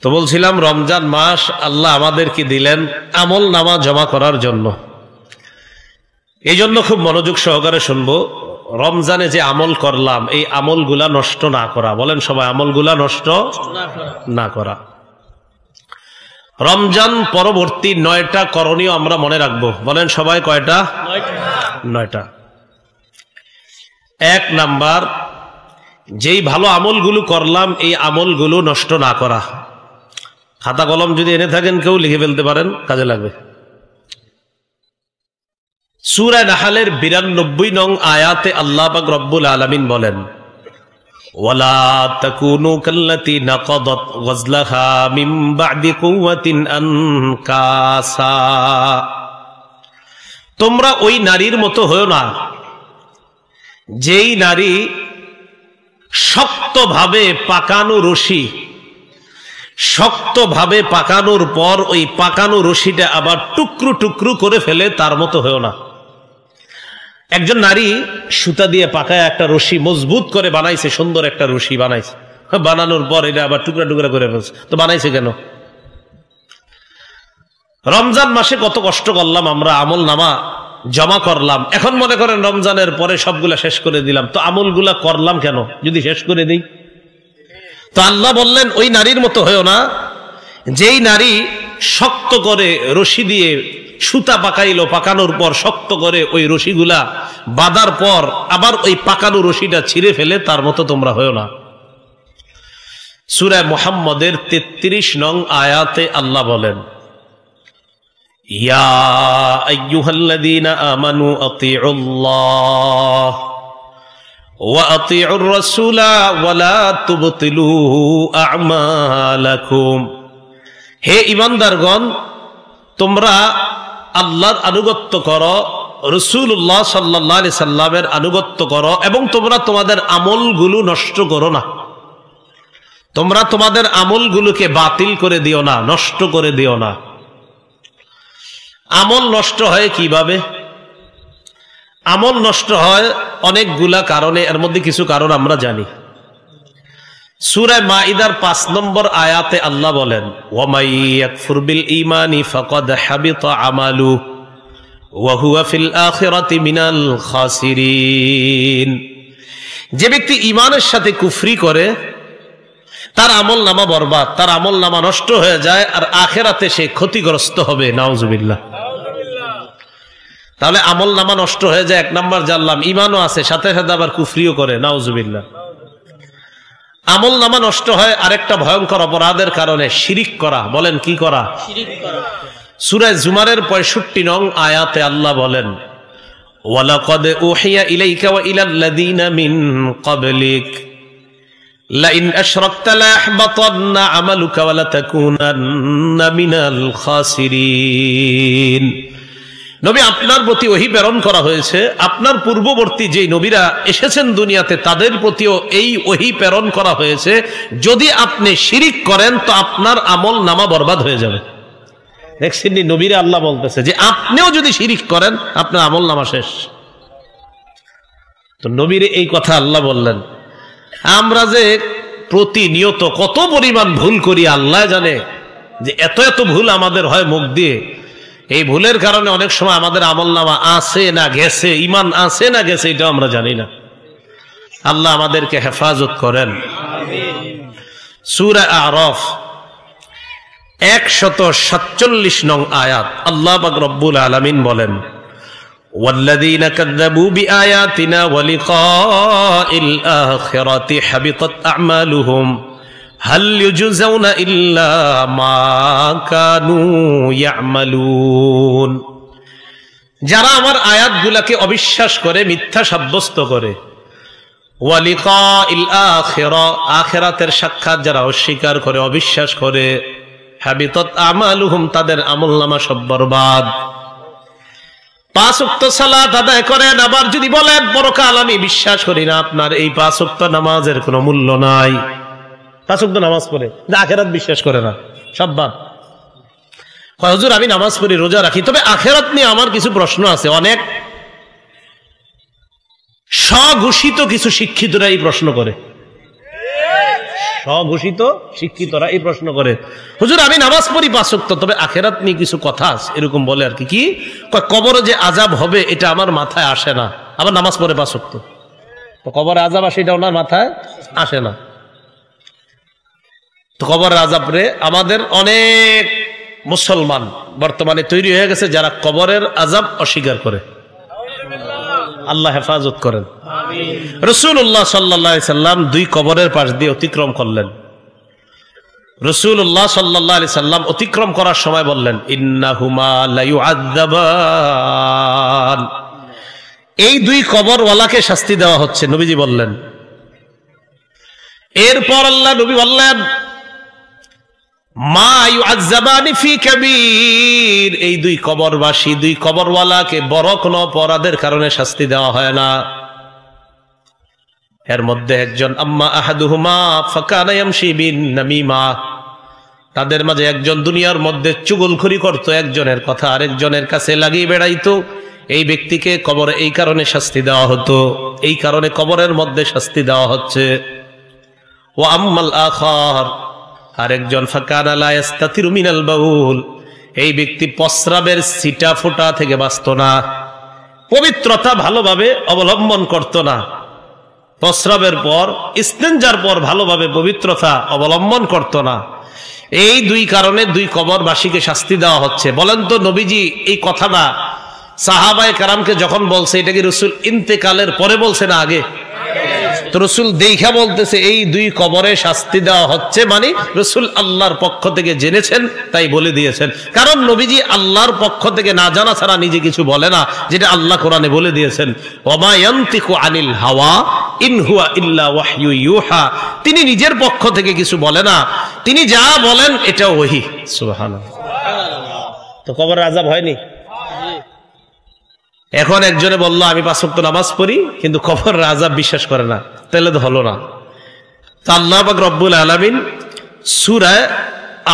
তো বলছিলাম রমজান মাস আল্লাহ আমাদেরকে দিলেন আমল নামা জমা করার জন্য। এই জন্য খুব মনোযোগ সহকারে শুনবো। রমজানে যে আমল করলাম এই আমলগুলা নষ্ট না করা। বলেন সবাই, আমলগুলা নষ্ট না করা। রমজান পরবর্তী 9টা করণীয় আমরা মনে রাখবো। বলেন সবাই, কয়টা? 9টা। 1 নাম্বার, যেই ভালো আমলগুলো করলাম এই আমলগুলো নষ্ট না করা। খাতা কলম যদি এনে থাকেন কেউ লিখে ফেলতে পারেন, কাজে লাগবে। সূরা নাহলের 92 নং আয়াতে আল্লাহ পাক রব্বুল আলামিন বলেন, ওয়ালা তাকুনু কাল্লাতী নাকাদাত গজলাহা মিন বা'দি কুওয়াতিন আনকাসা। তোমরা ওই নারীর মতো হয়ো না যেই নারী শক্তভাবে পাকানো রশি, শক্তভাবে পাকানোর পর ওই পাকানো রশিটা আবার টুকরো টুকরো করে ফেলে, তার মতো হয়ো না। একজন নারী সুতা দিয়ে পাকায় একটা রশি মজবুত করে বানাইছে, সুন্দর একটা রশি বানাইছে, বানানোর পর এটা আবার টুকরা টুকরা করে ফেলছে। তো বানাইছে কেন? রমজান মাসে কত কষ্ট করলাম আমরা, আমল নামা জমা করলাম। এখন মনে করেন রমজানের পরে সবগুলা শেষ করে দিলাম, তো আমলগুলা করলাম কেন যদি শেষ করে দিই? তো আল্লাহ বললেন ওই নারীর মতো হয়েও না যেই নারী শক্ত করে রশি দিয়ে সুতা পাকাইলো, পাকানোর পর শক্ত করে ওই রশিগুলা বাঁধার পর আবার ওই পাকানো রশিটা ছিঁড়ে ফেলে, তার মতো তোমরা হয়েও না। সূরা মুহাম্মদের 33 নং আয়াতে আল্লাহ বলেন, ইয়া আইয়ুহাল্লাযীনা আমানু আতিউল্লাহ ওয়া আতিউর রাসূলা ওয়া লা তুবতিলু আ'মালাকুম। হে ঈমানদারগণ, তোমরা আল্লাহর আনুগত্য করো, রাসূলুল্লাহ সাল্লাল্লাহু আলাইহি সাল্লামের আনুগত্য করো, এবং তোমরা তোমাদের আমলগুলো নষ্ট করো না। তোমরা তোমাদের আমলগুলোকে বাতিল করে দিও না, নষ্ট করে দিও না। আমল নষ্ট হয় কিভাবে? আমল নষ্ট হয় অনেকগুলা কারণে, এর মধ্যে কিছু কারণ আমরা জানি। সূরা মাইদার 5 নম্বর আয়াতে আল্লাহ বলেন, ওয়া মাই ইয়াকফুর বিল ঈমানি ফাকাদ হাবিতা আমালু ওয়া হুয়া ফিল আখিরাতি মিনাল খাসিরিন। যে ব্যক্তি ঈমানের সাথে কুফরি করে তার আমলনামা বরবাদ, তার আমলনামা নষ্ট হয়ে যায়, আর আখিরাতে সে ক্ষতিগ্রস্ত হবে। নাউজুবিল্লাহ। তাহলে আমলনামা নষ্ট হয়ে যায় 1 নাম্বার জানলাম, ঈমানও আছে সাথে সাথে আবার কুফরিও করে। নাউজুবিল্লাহ। আমলনামা নষ্ট হয় আরেকটা ভয়ঙ্কর অপরাধের কারণে, শিরিক করা। বলেন কি করা? শিরিক করা। সূরা জুমারের 65 নং আয়াতে আল্লাহ বলেন, ওয়ালাকাদ উহিয়া ইলাইকা ওয়া ইলাল্লাযীনা মিন ক্বাবলিক লাইন আশরাকতা লায়াহবাতান্না আমালুকা ওয়া লাতাকুনান্না মিনাল খাসিরিন। নবী, আপনার প্রতি ওহী প্রেরণ করা হয়েছে, আপনার পূর্ববর্তী যেই নবীরা এসেছেন দুনিয়াতে তাদের প্রতিও এই ওহী প্রেরণ করা হয়েছে, যদি আপনি শিরিক করেন তো আপনার আমল নামা বরবাদ হয়ে যাবে। দেখছেন নবীরা আল্লাহ বলতেছে যে আপনিও যদি শিরিক করেন আপনার আমল নামা শেষ। তো নবীর এই কথা আল্লাহ বললেন। আমরা যে প্রতিনিয়ত কত পরিমাণ ভুল করি আল্লাহ জানে, যে এত এত ভুল আমাদের হয় মুখ দিয়ে। এই ভুলের কারণে অনেক সময় আমাদের আমলনামা আছে না গেছে, ঈমান আছে না গেছে এটাও আমরা জানি না। আল্লাহ আমাদেরকে হেফাজত করেন। সূরা আরাফ 147 নং আয়াত আল্লাহ পাক রব্বুল আলামিন বলেন, ওয়াল্লাযীনা কাযযাবু বিআয়াতিনা ওয়া লিকাইল আখিরাতি হাবিতাত আ'মালুহুম হাল ইউজজাউনা ইল্লা মা কানু ইয়ামালুন। যারা আমার আয়াতগুলোকে অবিশ্বাস করে, মিথ্যা সাব্যস্ত করে, ওয়া লিকাইল আখিরা, আখিরাতের সাক্ষাৎ যারা অস্বীকার করে, অবিশ্বাস করে, হাবিতাত আমালুহুম, তাদের আমলনামা সব বরবাদ। 5 ওয়াক্ত সালাত আদায় করেন, আবার যদি বলেন পরকাল আমি বিশ্বাস করি না, আপনার এই 5 ওয়াক্ত নামাজের কোনো মূল্য নাই। 5 ওয়াক্ত নামাজ পড়ে আখিরাত বিশ্বাস করে না, সব বাদ। হুজুর আমি নামাজ পড়ি, রোজা রাখি, তবে আখিরাত নিয়ে আমার কিছু প্রশ্ন আছে। অনেক স্বঘোষিত কিছু শিক্ষিতরা এই প্রশ্ন করে। স্বঘোষিত শিক্ষিতরা এই প্রশ্ন করে, হুজুর আমি নামাজ পড়ি 5 ওয়াক্ত, তবে আখিরাত নিয়ে কিছু কথা আছে, এরকম বলে আর কি। কি কবরে যে আযাব হবে এটা আমার মাথায় আসে না, আবার নামাজ পড়ে 5 ওয়াক্ত, তো কবরে আযাব আসে এটা ওনার মাথায় আসে না। তো কবরের আযাব রে আমাদের অনেক মুসলমান বর্তমানে তৈরি হয়ে গেছে যারা কবরের আযাব অস্বীকার করে। আল্লাহ হেফাজত করেন। রাসূলুল্লাহ সাল্লাল্লাহু আলাইহি সাল্লাম 2 কবরের পাশ দিয়ে অতিক্রম করলেন। রাসূলুল্লাহ সাল্লাল্লাহু আলাইহি সাল্লাম অতিক্রম করার সময় বললেন, ইন্নাহুমা লা ইউআযাবান, এই 2 কবরওয়ালাকে শাস্তি দেওয়া হচ্ছে, নবীজি বললেন। এরপর আল্লাহ নবী বললেন, মা ইউআযাবানি ফি কাবীর, এই 2 কবরবাসী 2 কবরওয়ালাকে বড় কোনো অপরাধের কারণে শাস্তি দেওয়া হয় না। এর মধ্যে একজন আম্মা আহাদুহুমা ফাকানা ইয়ামশি বিন নামিমা, তাদের মাঝে একজন দুনিয়ার মধ্যে চুগলখড়ি করত, একজনের কথা আরেকজনের কাছে লাগিয়ে বেড়াইতো, এই ব্যক্তিকে কবরে এই কারণে শাস্তি দেওয়া হতো, এই কারণে কবরের মধ্যে শাস্তি দেওয়া হচ্ছে। ওয়া আম্মাল আখার, আরেকজন ফাকানা লা ইস্তাতিরু মিনাল বাউল, এই ব্যক্তি প্রস্রাবের ছিটা ফোঁটা থেকে বাঁচত না, পবিত্রতা ভালোভাবে অবলম্বন করত না, প্রস্রাবের পর ইস্তেঞ্জার পর ভালোভাবে পবিত্রতা অবলম্বন করত না। এই 2 কারণে 2 কবরবাসীকে শাস্তি দেওয়া হচ্ছে। বলেন তো নবীজি এই কথাটা সাহাবায়ে কেরামকে যখন বলছে, এটা কি রাসূল ইন্তেকালের পরে বলছে না আগে? তো রাসূল দেখা বলতেছে এই 2 কবরে শাস্তি দেওয়া হচ্ছে, মানে রাসূল আল্লাহর পক্ষ থেকে জেনেছেন তাই বলে দিয়েছেন। কারণ নবীজি আল্লাহর পক্ষ থেকে না জানা ছাড়া নিজে কিছু বলে না, যেটা আল্লাহ কোরআনে বলে দিয়েছেন, ওমা ইয়ানতিকু আনিল হাওয়া ইন হুয়া ইল্লা ওয়াহয়ু ইউহা, তিনি নিজের পক্ষ থেকে কিছু বলে না, তিনি যা বলেন এটা ওহী। সুবহানাল্লাহ। তো কবরের আযাব হয়নি? এখন একজনে বলল আমি 5 ওয়াক্ত নামাজ পড়ি কিন্তু কবরের আযাব বিশ্বাস করে না, তাহলে তো হলো না। তো আল্লাহ পাক রব্বুল আলামিন সূরা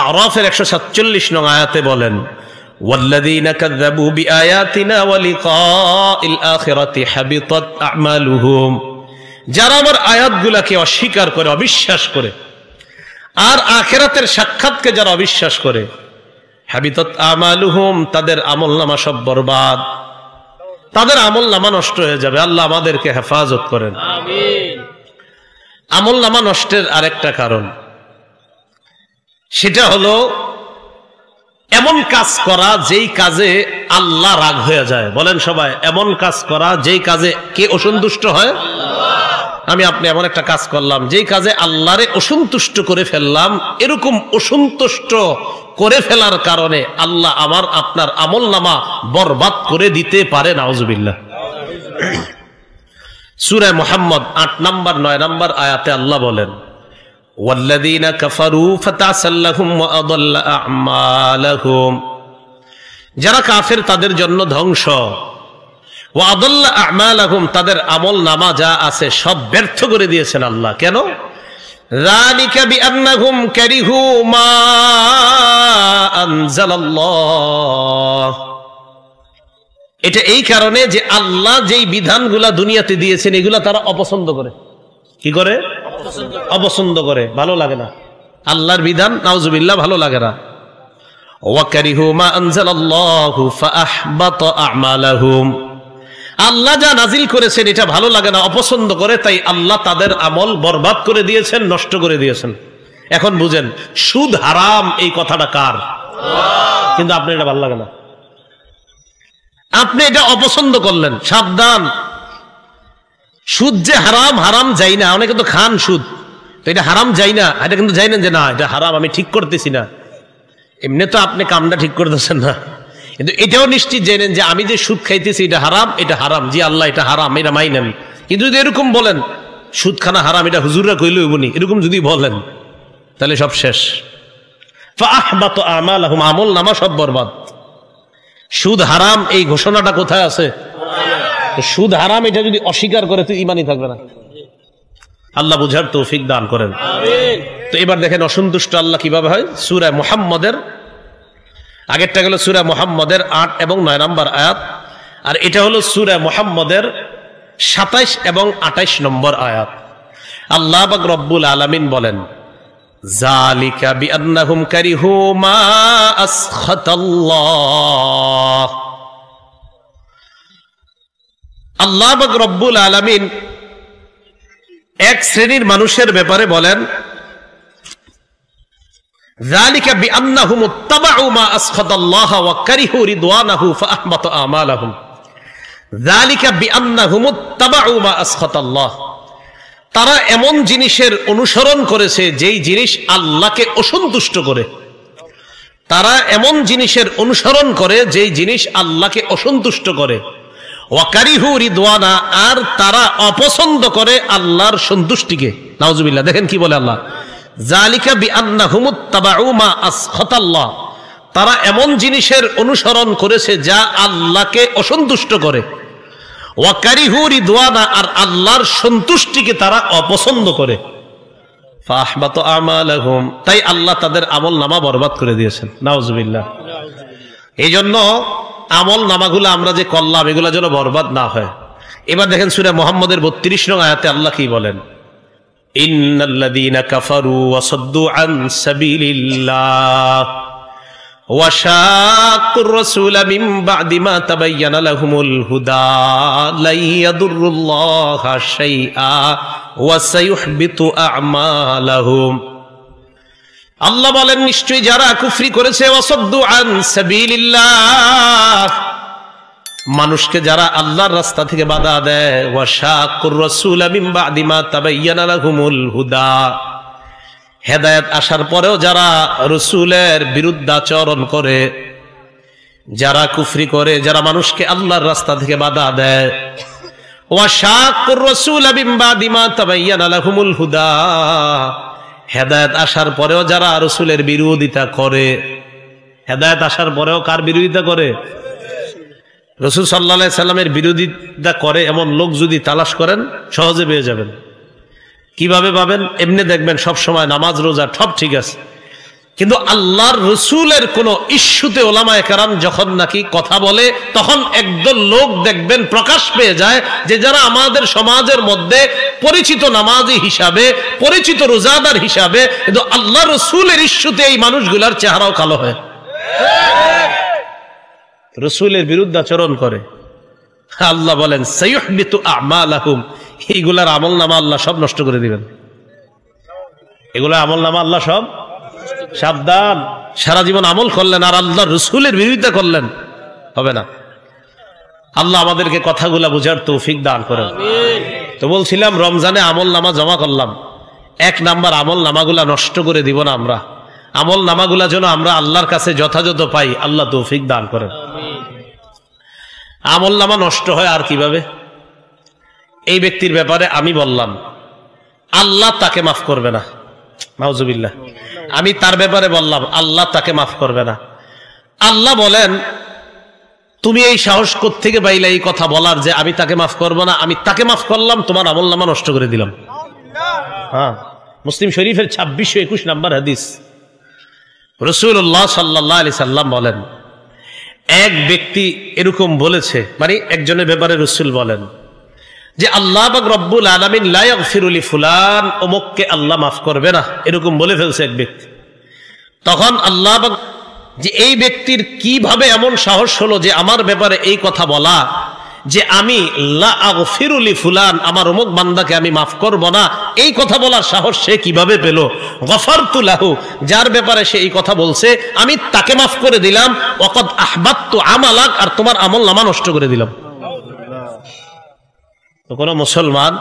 আরাফের 147 নং আয়াতে বলেন, ওয়াল্লাযীনা কাযযাবু বিআয়াতিনা ওয়া লিকাইল আখিরাতি হাবিতাত আ'মালুহুম, যারা আমার আয়াতগুলোকে অস্বীকার করে, অবিশ্বাস করে, আর আখিরাতের সাক্ষাৎকে যারা অবিশ্বাস করে, হাবিতাত আমালুহুম, তাদের আমলনামা সব বরবাদ, তাদের আমলনামা নষ্ট হয়ে যাবে। আল্লাহ আমাদেরকে হেফাজত করেন, আমিন। আমলনামা নষ্টের আরেকটা কারণ, সেটা হলো এমন কাজ করা যেই কাজে আল্লাহ রাগ হয়ে যায়। বলেন সবাই, এমন কাজ করা যেই কাজে কে অসন্তুষ্ট হয়? আমি আপনি এমন একটা কাজ করলাম যেই কাজে আল্লাহরে অসন্তুষ্ট করে ফেললাম, এরকম অসন্তুষ্ট করে ফেলার কারণে আল্লাহ আমার আপনার আমলনামা বরবাদ করে দিতে পারে, নাউজুবিল্লাহ। সূরা মুহাম্মদ 8 নম্বর 9 নম্বর আয়াতে আল্লাহ বলেন, ওয়াল্লাযীনা কাফারু ফাতাসাল্লাহুম ওয়া আদাল্লা আ'মালাহুম, যারা কাফের তাদের জন্য ধ্বংস, ওয়া আদাল্লা আ'মালাহুম, তাদের আমলনামা যা আছে সব ব্যর্থ করে দিয়েছেন আল্লাহ। কেন? যালিকা বিআন্নাহুম কারিহু মা আনজালাল্লাহ, এটা এই কারণে যে আল্লাহ যেই বিধানগুলা দুনিয়াতে দিয়েছেন এগুলা তারা অপছন্দ করে। কি করে? অপছন্দ করে, ভালো লাগে না আল্লাহর বিধান, নাউজুবিল্লাহ, ভালো লাগে না। ওয়া কারিহু মা আনজালাল্লাহু ফাআহবাতা আ'মালাহুম, আল্লাহ যা নাজিল করেছেন এটা ভালো লাগে না, অপছন্দ করে, তাই আল্লাহ তাদের আমল বরবাদ করে দিয়েছেন, নষ্ট করে দিয়েছেন। এখন বুঝেন সুদ হারাম এই কথাটা কার? কিন্তু আপনি এটা ভালো লাগে না, আপনি এটা অপছন্দ করলেন। সাবধান, সুদ যে হারাম, হারাম যাই না, অনেকে তো খান সুদ, তো এটা হারাম যাই না, এটা কিন্তু জানেন যে না এটা হারাম, আমি ঠিক করতেছি না, এমনি তো আপনি কামটা ঠিক করতেছেন না, কিন্তু এটাও নিশ্চিত জানেন যে আমি যে সুদ খাইতেছি এটা হারাম, এটা হারাম, জি আল্লাহ এটা হারাম, এটা মাইনেন। কিন্তু যদি এরকম বলেন সুদ খানা হারাম, এটা হুজুররা কইলে হইবনি, এরকম যদি বলেন তাহলে সব শেষ। ফাআহবাতা আমালাহুম, আমলনামা সব বরবাদ। সুদ হারাম এই ঘোষণাটা কোথায় আছে? সুদ হারাম এটা যদি অস্বীকার করে তুই ঈমানই থাকবে না। আল্লাহ বুঝার তৌফিক দান করেন, আমিন। তো এবার দেখেন অসন্তুষ্ট আল্লাহ কিভাবে হয়। সূরা মুহাম্মদের আগেরটা গেল সূরা মুহাম্মদের 8 এবং 9 নম্বর আয়াত, আর এটা হলো সূরা মুহাম্মদের 27 এবং 28 নম্বর আয়াত। আল্লাহ পাক রব্বুল আলামিন বলেন, যালিকা বিআন্নাহুম কারিহু মা আসখাতাল্লাহ। আল্লাহ পাক রব্বুল আলামিন এক শ্রেণীর মানুষের ব্যাপারে বলেন, যালিকা বিআন্নাহুম ইত্তাবাউ মা আসখাতাল্লাহ ওয়া কারিহু রিদওয়ানাহু ফাআহবাতা আমালাহুম। যালিকা বিআন্নাহুম ইত্তাবাউ মা আসখাতাল্লাহ, তারা এমন জিনিসের অনুসরণ করেছে যেই জিনিস আল্লাহকে অসন্তুষ্ট করে। তারা এমন জিনিসের অনুসরণ করে যেই জিনিস আল্লাহকে অসন্তুষ্ট করে। ওয়াকারিহু রিদওয়ানা, আর তারা অপছন্দ করে আল্লাহর সন্তুষ্টিকে। নাউজুবিল্লাহ, দেখেন কি বলে আল্লাহ, যালিকা বিআন্নাহুম ইত্তাবাউ মা আসখাতাল্লাহ, তারা এমন জিনিসের অনুসরণ করেছে যা আল্লাহকে অসন্তুষ্ট করে। ওয়াকারিহু রিদওয়ানা, আর আল্লাহর সন্তুষ্টিকে তারা অপছন্দ করে। ফাআহবাতা আমালাহুম, তাই আল্লাহ তাদের আমল নামা বরবাদ করে দিয়েছেন। নাউজুবিল্লাহ। এই জন্য আমল নামাগুলো আমরা যে করলাম এগুলা যেন বরবাদ না হয়। এবার দেখেন সূরা মুহাম্মদের 32 নং আয়াতে আল্লাহ কি বলেন, ইন্নাল্লাযীনা কাফারু ওয়া সাদ্দু আন সাবিলিল্লাহ ওয়া শাক্কুর রাসূলা মিন বা'দি মা তাবায়্যানা লাহুমুল হুদা লা ইয়াদুররুল্লাহা শাইআ ওয়া সায়ুহবিতু আ'মালাহুম। আল্লাহ বলেন, নিশ্চয়ই যারা কুফরি করেছে, ওয়াসাদ্দু আন সাবিলিল্লাহ, মানুষকে যারা আল্লাহর রাস্তা থেকে বাধা দেয়, ওয়া শাক্কুর রাসূলা মিন বা'দি মা তাবায়্যানা লাহুমুল হুদা, হেদায়েত আসার পরেও যারা রাসূলের বিরুদ্ধাচরণ করে, যারা কুফরি করে, যারা মানুষকে আল্লাহর রাস্তা থেকে বাধা দেয়, ওয়া শাক্কুর রাসূলা মিন বা'দি মা তাবায়্যানা লাহুমুল হুদা, হেদায়েত আসার পরেও যারা রাসূলের বিরোধিতা করে। হেদায়েত আসার পরেও কার বিরোধিতা করে? রাসূল সাল্লাল্লাহু আলাইহি সাল্লামের বিরোধিতা করে এমন লোক যদি তালাশ করেন সহজে পেয়ে যাবেন। কিভাবে পাবেন? এমনি দেখবেন সব সময় নামাজ রোজা সব ঠিক আছে, কিন্তু আল্লাহর রাসূলের কোন ইস্যুতে ওলামায়ে কেরাম যখন নাকি কথা বলে, তখন একদল লোক দেখবেন প্রকাশ পেয়ে যায় যে যারা আমাদের সমাজের মধ্যে পরিচিত নামাজি হিসাবে, পরিচিত রোজাদার হিসাবে, কিন্তু আল্লাহর রাসূলের ইস্যুতে এই মানুষগুলার চেহারাও কালো হয়, রাসূলের বিরুদ্ধাচরণ করে। আল্লাহ বলেন, সায়ুহবিতু আ'মালাহুম, এইগুলার আমলনামা আল্লাহ সব নষ্ট করে দিবেন। এগুলা আমলনামা আল্লাহ সব, সাবধান, সারা জীবন আমল করলেন আর আল্লাহর রাসূলের বিরোধিতা করলেন, হবে না। আল্লাহ আমাদেরকে কথাগুলা বুঝার তৌফিক দান করেন। তো বলছিলাম রমজানে আমল নামা জমা করলাম, 1 নাম্বার আমল নামাগুলা নষ্ট করে দিব না আমরা। আমল নামাগুলা যেন আমরা আল্লাহর কাছে যথাযথ পাই, আল্লাহ তৌফিক দান করেন। আমল নামা নষ্ট হয় আর কিভাবে? এই ব্যক্তির ব্যাপারে আমি বললাম আল্লাহ তাকে মাফ করবে না, নাউজুবিল্লাহ। আমি তার ব্যাপারে বললাম আল্লাহ তাকে মাফ করবে না। আল্লাহ বলেন, তুমি এই সাহস কোত্থেকে পাইলে এই কথা বলার যে আমি তাকে মাফ করব না? আমি তাকে মাফ করলাম, তোমার আমলনামা নষ্ট করে দিলাম। হ্যাঁ, মুসলিম শরীফের 2621 নম্বর হাদিস। রাসূলুল্লাহ সাল্লাল্লাহু আলাইহি সাল্লাম বলেন, এক ব্যক্তি এরকম বলেছে, মানে একজনের ব্যাপারে রাসূল বলেন যে আল্লাহ পাক রব্বুল আলামিন লা ইয়াগফিরু লি ফুলান, অমুককে আল্লাহ মাফ করবে না, এরকম বলে ফেলছে এক ব্যক্তি। তখন আল্লাহ পাক, যে এই ব্যক্তির কিভাবে এমন সাহস হলো যে আমার ব্যাপারে এই কথা বলা, যে আমি লা আগফিরু লি ফুলান, আমার অমুক বান্দাকে আমি মাফ করব না, এই কথা বলার সাহস সে কিভাবে পেল? গফারতু লাহু, যার ব্যাপারে সে এই কথা বলছে আমি তাকে মাফ করে দিলাম। ওয়াকাদ আহবাততু আমালাক, আর তোমার আমলনামা নষ্ট করে দিলাম। তো কোন মুসলমান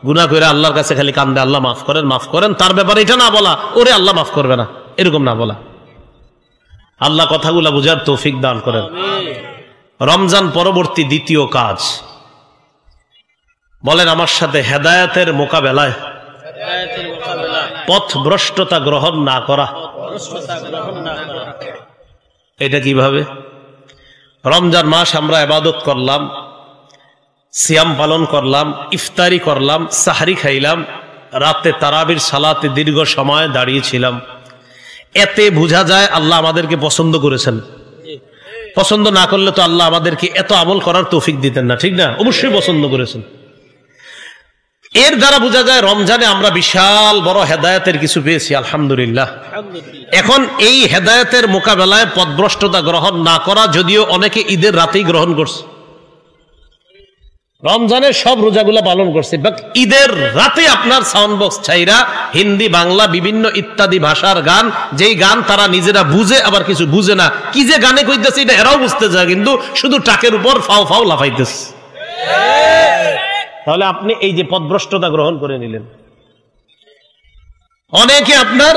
গুনাহ করে আল্লাহর কাছে খালি কান্দে, আল্লাহ মাফ করেন মাফ করেন, তার ব্যাপারে এটা না বলা, ওরে আল্লাহ মাফ করবে না, এরকম না বলা। আল্লাহ কথাগুলা বুঝার তৌফিক দান করেন। রমজান পরবর্তী দ্বিতীয় কাজ, বলেন আমার সাথে, হেদায়েতের মোকাবেলায় পথভ্রষ্টতা গ্রহণ না করা। এটা কিভাবে? রমজান মাস আমরা ইবাদত করলাম, সিয়াম পালন করলাম, ইফতারি করলাম, সাহরি খাইলাম, রাতে তারাবির সালাতে দীর্ঘ সময় দাঁড়িয়েছিলাম। এতে বোঝা যায় আল্লাহ আমাদেরকে পছন্দ করেছেন। পছন্দ না করলে তো আল্লাহ আমাদেরকে এত আমল করার তৌফিক দিতেন না, ঠিক না? অবশ্যই পছন্দ করেছেন। এর দ্বারা বোঝা যায় রমজানে আমরা বিশাল বড় হেদায়েতের কিছু পেয়েছি, আলহামদুলিল্লাহ। এখন এই হেদায়েতের মোকাবেলায় পথভ্রষ্টতা গ্রহণ না করা, যদিও অনেকে ঈদের রাতেই গ্রহণ করছে, রমজানের সব রোজাগুলা পালন করছে, বাট ঈদের রাতে আপনার সাউন্ড বক্স ছাইরা হিন্দি, বাংলা, বিভিন্ন ইত্যাদি ভাষার গান, যেই গান তারা নিজেরা বুঝে আবার কিছু বুঝে না, কি যে গানে কইতেছে এটা এরাও বুঝতে চায়, কিন্তু শুধু টাকের উপর ফাও ফাও লাফাইতেছে। তাহলে আপনি এই যে পথভ্রষ্টতা গ্রহণ করে নিলেন। অনেকে আপনার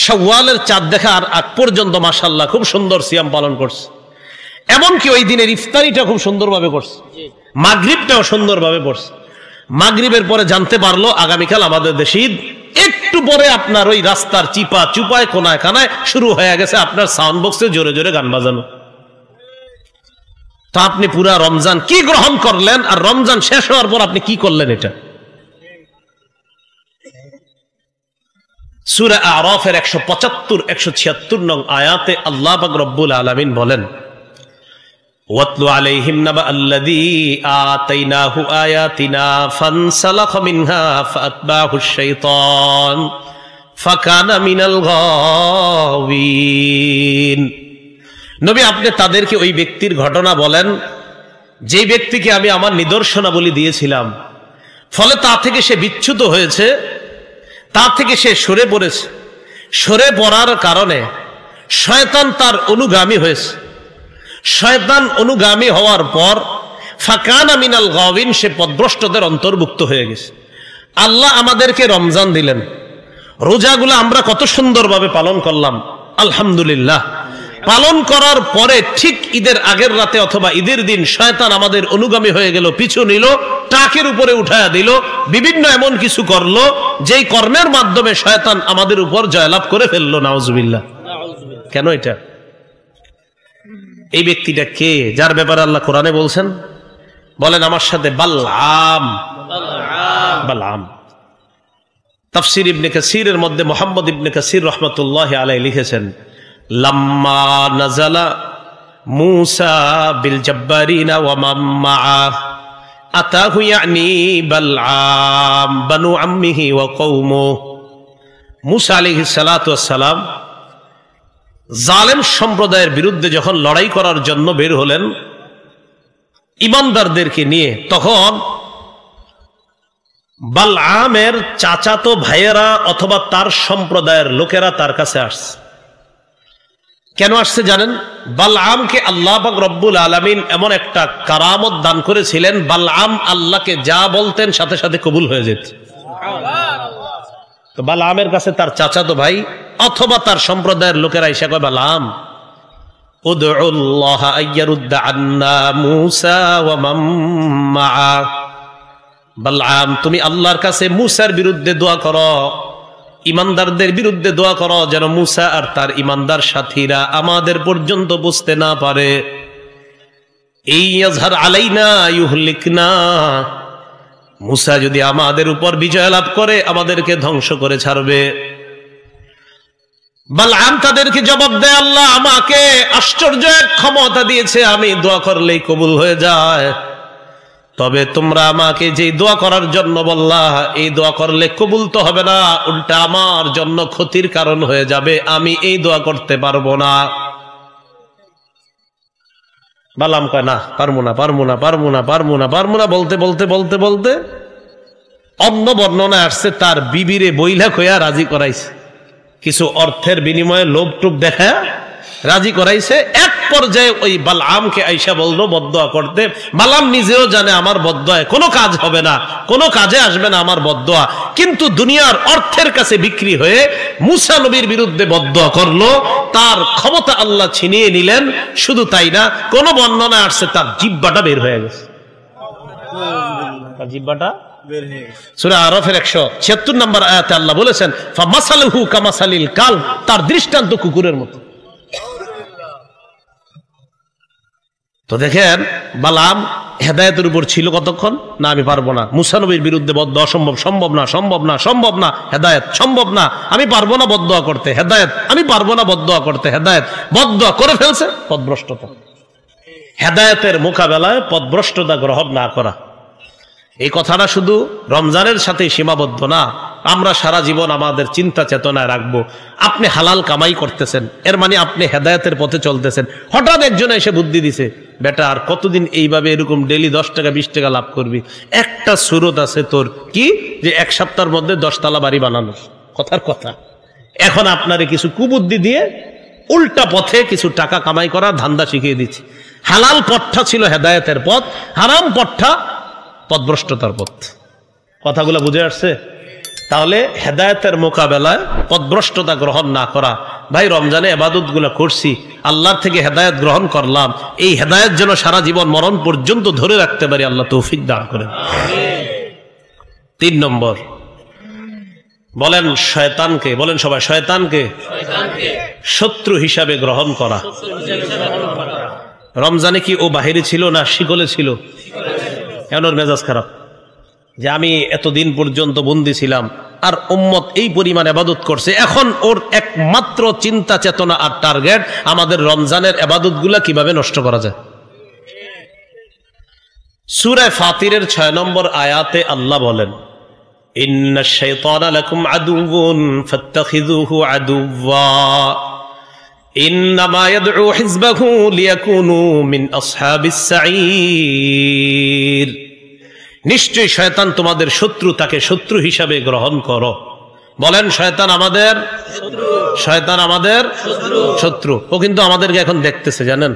শাওয়ালের চাঁদ দেখার আগ পর্যন্ত মাশাআল্লাহ খুব সুন্দর সিয়াম পালন করছে, এমনকি ওই দিনের ইফতারিটা খুব সুন্দরভাবে করছে, মাগরিবটাও সুন্দরভাবে পড়ছে। মাগরিবের পরে জানতে পারলো আগামীকাল আমাদের দেশে ঈদ। একটু পরে আপনার ওই রাস্তার চিপা চুপায় কোনায় কানায় শুরু হয়ে গেছে আপনার সাউন্ড বক্সে জোরে জোরে গান বাজানো। তো আপনি পুরা রমজান কি গ্রহণ করলেন, আর রমজান শেষ হওয়ার পর আপনি কি করলেন? এটা সূরা আরাফের 175-176 নং আয়াতে আল্লাহ পাক রব্বুল আলামিন বলেন, ওয়াতলু আলাইহিম নাবা আল্লাযী আতাইনাহু আয়াতিনা ফানসালাখা মিনহা ফাআতবাহুশ শাইতান ফাকানা মিনাল গাওয়িন। নবী, আপনি তাদেরকে ওই ব্যক্তির ঘটনা বলেন যে ব্যক্তিকে আমি আমার নিদর্শনাবলী দিয়েছিলাম, ফলে তা থেকে সে বিচ্যুত হয়েছে, তা থেকে সে সরে পড়েছে। সরে পড়ার কারণে শয়তান তার অনুগামী হয়েছে। শয়তান অনুগামী হওয়ার পর ফাকানা মিনাল গাওয়িন, সে পথভ্রষ্টদের অন্তর্ভুক্ত হয়ে গেছে। আল্লাহ আমাদেরকে রমজান দিলেন, রোজাগুলো আমরা কত সুন্দরভাবে পালন করলাম, আলহামদুলিল্লাহ। পালন করার পরে ঠিক ঈদের আগের রাতে অথবা ঈদের দিন শয়তান আমাদের অনুগামী হয়ে গেল, পিছু নিল, টাকের উপরে উঠায়া দিল, বিভিন্ন এমন কিছু করলো যেই কর্মের মাধ্যমে শয়তান আমাদের উপর জয়লাভ করে ফেললো। নাউজুবিল্লাহ। কেন এটা? এই ব্যক্তিটা কে, যার ব্যাপারে আল্লাহ কোরআনে বলছেন? বলেন আমার সাথে, বালআম। বালআম। তাফসীর ইবনে কাসীরের মধ্যে মুহাম্মদ ইবনে কাসীর রাহমাতুল্লাহি আলাইহি লিখেছেন, লাম্মা নাযালা মূসা বিল জাব্বারিনা ওয়া মাম্মা আতাহু ইয়ানি বালআম বানু আম্মিহি ওয়া কওমু। মূসা আলাইহিস সালাতু ওয়াস সালাম জালেম সম্প্রদায়ের বিরুদ্ধে যখন লড়াই করার জন্য বের হলেন ইমানদারদেরকে নিয়ে, তখন বালআমের চাচাতো ভাইয়েরা অথবা তার সম্প্রদায়ের লোকেরা তার কাছে আসছে। কেন আসছে জানেন? বালআমকে আল্লাহ পাক রব্বুল আলামিন এমন একটা কারামত দান করেছিলেন, বালআম আল্লাহকে যা বলতেন সাথে সাথে কবুল হয়ে যেত। তো বালআমের কাছে তার চাচাতো ভাই অথবা তার সম্প্রদায়ের লোকেরা এসে কয়, বালআম উদউল্লাহ আইয়ারুদ্দা আন্না মূসা ওয়া মান মাআ। বালআম, তুমি আল্লাহর কাছে মূসার বিরুদ্ধে দোয়া করো, ইমানদারদের বিরুদ্ধে দোয়া করো, যেন মূসা আর তার ইমানদার সাথীরা আমাদের পর্যন্ত বুঝতে না পারে। এই ইয়াজহার আলাইনা ইউহলিকনা, মূসা যদি আমাদের উপর বিজয় লাভ করে আমাদেরকে ধ্বংস করে ছাড়বে। বালআম তাদেরকে জবাব দেয়, আল্লাহ আমাকে আশ্চর্য এক ক্ষমতা দিয়েছে, আমি দোয়া করলেই কবুল হয়ে যায়। তবে তোমরা আমাকে যে দোয়া করার জন্য বললা, এই দোয়া করলে কবুল তো হবে না, উল্টা আমার জন্য ক্ষতির কারণ হয়ে যাবে, আমি এই দোয়া করতে পারবো না। বালআম কয়, না পারবো না, পারবো না, পারবো না, পারবো না, পারবো না, বলতে বলতে বলতে বলতে অন্য বর্ণনা আসছে তার বিবিরে বইলা কইয়া রাজি করাইছে, কিছু অর্থের বিনিময়ে লোভ টুপ দেখা রাজি করাইছে। এক পর্যায়ে ওই বালআমকে আইসা বলল বদদোয়া করতে। বালআম নিজেও জানে আমার বদদোয়ায় কোনো কাজ হবে না, কোনো কাজে আসবে না আমার বদদোয়া, কিন্তু দুনিয়ার অর্থের কাছে বিক্রি হয়ে মূসা নবীর বিরুদ্ধে বদদোয়া করলো, তার ক্ষমতা আল্লাহ ছিনিয়ে নিলেন। শুধু তাই না, কোন বর্ণনা আসছে তার জিহ্বাটা বের হয়ে গেছে, তার জিহ্বাটা সূরা আরাফের 176 নম্বর আয়াতে আল্লাহ বলেছেন, ফামাসালুহু কামাসালিল কালব, তার দৃষ্টান্ত কুকুরের মতো। তো দেখেন বালআম হেদায়েতের উপর ছিল কতক্ষণ না, আমি পারবো না, মূসা নবীর বিরুদ্ধে বদদোয়া সম্ভব, সম্ভব না, সম্ভব না, সম্ভব না, হেদায়েত সম্ভব না, আমি পারবো না বদদোয়া করতে, হেদায়েত আমি পারবো না বদদোয়া করতে, হেদায়েত, বদদোয়া করে ফেলছে। পথভ্রষ্টতা। হেদায়েতের মোকাবেলায় পথভ্রষ্টতা গ্রহণ না করা, এই কথাটা শুধু রমজানের সাথে সীমাবদ্ধ না, আমরা সারা জীবন আমাদের চিন্তা চেতনায় রাখবো। আপনি হালাল কামাই করতেছেন, এর মানে আপনি হেদায়েতের পথে চলতেছেন। হঠাৎ একজন এসে বুদ্ধি দিছে, বেটা আর কতদিন এইভাবে এরকম ডেলি 10 টাকা 20 টাকা লাভ করবি? একটা সুরত আছে তোর, কি যে 1 সপ্তাহের মধ্যে 10 তলা বাড়ি বানানো, কথার কথা। এখন আপনারে কিছু কুবুদ্ধি দিয়ে উল্টা পথে কিছু টাকা কামাই করার ধান্দা শিখিয়ে দিচ্ছে। হালাল পথটা ছিল হেদায়েতের পথ, হারাম পথটা পথভ্রষ্টতার পথ। কথাগুলো বুঝে আসছে? তাহলে হেদায়েতের মোকাবেলায় পথভ্রষ্টতা গ্রহণ না করা। ভাই রমজানে ইবাদত গুলো করছি, আল্লাহর থেকে হেদায়েত গ্রহণ করলাম, এই হেদায়েত যেন সারা জীবন মরণ পর্যন্ত ধরে রাখতে পারি, আল্লাহ তৌফিক দান করেন। 3 নম্বর, বলেন শয়তানকে, বলেন সবাই, শয়তানকে শত্রু হিসাবে গ্রহণ করা। রমজানে কি ও বাহিরে ছিল না শিকলে ছিল? এখন ওর মেজাজ খারাপ যে আমি এতদিন পর্যন্ত বন্দী ছিলাম আর উম্মত এই পরিমাণ ইবাদত করছে, এখন ওর একমাত্র চিন্তা চেতনা আর টার্গেট আমাদের রমজানের ইবাদতগুলা কিভাবে নষ্ট করা যায়। সূরা ফাতিরের 6 নম্বর আয়াতে আল্লাহ বলেন, ইন্নাশ শাইতানা লাকুম আদুউন ফাত্তাখিযুহু আদুওয়া ইন্নামা ইয়াদউ হিজবাহু লিয়াকুনু মিন আসহাবিস সাঈর। নিশ্চয়ই শয়তান তোমাদের শত্রু, তাকে শত্রু হিসাবে গ্রহণ করো। বলেন শয়তান আমাদের শত্রু, শয়তান আমাদের শত্রু। ও কিন্তু আমাদেরকে এখন দেখতেছে, জানেন?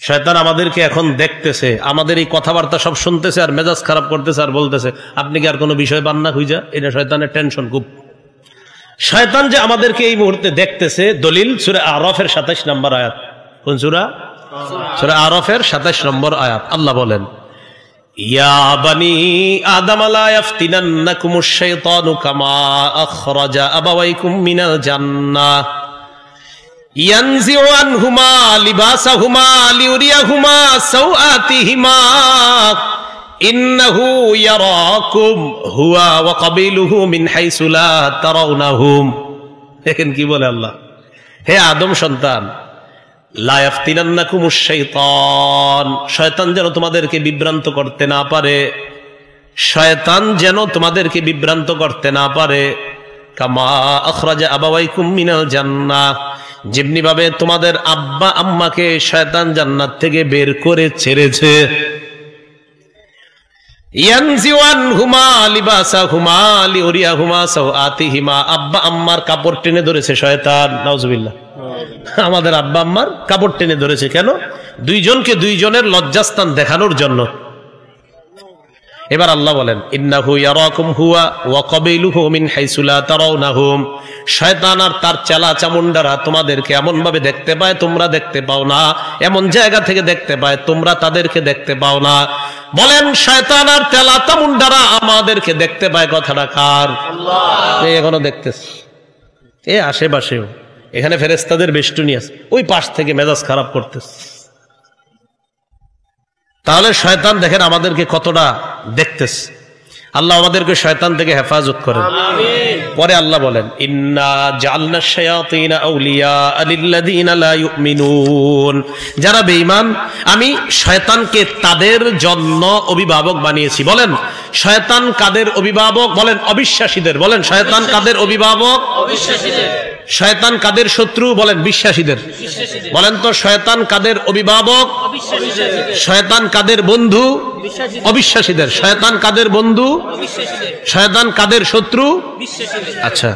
শয়তান আমাদেরকে এখন দেখতেছে, আমাদের এই কথাবার্তা সব শুনতেছে আর মেজাজ খারাপ করতেছে আর বলতেছে আপনি কি আর কোনো বিষয় পান না খুঁজা? এটা শয়তানের টেনশন খুব। শয়তান যে আমাদেরকে এই মুহূর্তে দেখতেছে, দলিল সূরা আরাফের 27 নম্বর আয়াত। কোন সূরা? সূরা আরাফের 27 নম্বর আয়াত। আল্লাহ বলেন, ইয়া বানি আদম লা ইয়াফতিনান্নাকুমুশ শাইতানু কামা আখরাজা আবাওয়াইকুম মিনাল জান্নাহ ইয়ানজিউ আনহুমা লিবাসাহুমা লিউরিয়াহুমা সাওআতিহিমা ইন্নাহু ইয়ারাকুম হুয়া ওয়া কাবিলুহু মিন হাইসু লা তারাউনাহুম। দেখেন কি বলে আল্লাহ, হে আদম সন্তান, লা ইয়াফতিনান্নাকুমুশ শাইতান, শয়তান যেন তোমাদেরকে বিভ্রান্ত করতে না পারে, শয়তান যেন তোমাদেরকে বিভ্রান্ত করতে না পারে। কামা আখরাজা আবাওয়াইকুম মিনাল জান্নাহ, যেমনি ভাবে তোমাদের আব্বা আম্মাকে শয়তান জান্নাত থেকে বের করে ছেড়েছে। ইয়ানজিউ আনহুমা লিবাসাহুমা লিউরিয়াহুমা সাওআতিহিমা, আব্বা আম্মার কাপড় টেনে ধরেছে শয়তান, নাউজুবিল্লাহ। আমাদের আব্বা আম্মার কাপড় টেনে ধরেছে কেন? দুইজনকে দুইজনের লজ্জাস্থান দেখানোর জন্য। এবার আল্লাহ বলেন, ইন্নাহু ইয়ারাকুম হুয়া ওয়া কাবিলুহু মিন হাইসু লা তারাউনাহুম, শয়তান আর তার চেলা চামুন্ডারা তোমাদেরকে এমন ভাবে দেখতে পায় তোমরা দেখতে পাও না, এমন জায়গা থেকে দেখতে পায় তোমরা তাদেরকে দেখতে পাও না। বলেন শয়তান আর চেলা চামুন্ডারা আমাদেরকে দেখতে পায়, কথাটা কার? আল্লাহ। এখনো দেখতেছে, এ আশেপাশেও, এখানে ফেরেশতাদের বেষ্টনী আছে, ওই পাশ থেকে মেজাজ খারাপ করতেছে। তাহলে শয়তান দেখেন আমাদেরকে কতটা দেখতেছে। আল্লাহ আমাদেরকে শয়তান থেকে হেফাজত করেন। পরে আল্লাহ বলেন, ইন্না জাআলনাশ শায়াতিনা আউলিয়া লিল্লাযিনা লা ইউমিনুন, যারা বেঈমান আমি শয়তানকে তাদের জন্য অভিভাবক বানিয়েছি। বলেন শয়তান কাদের অভিভাবক? বলেন অবিশ্বাসীদের। বলেন শয়তান কাদের অভিভাবক? অবিশ্বাসীদের। শয়তান কাদের শত্রু? বলেন বিশ্বাসীদের। বলেন তো শয়তান কাদের অভিভাবক? শয়তান কাদের বন্ধু? অবিশ্বাসীদের। শয়তান কাদের বন্ধু? শয়তান কাদের শত্রু? আচ্ছা,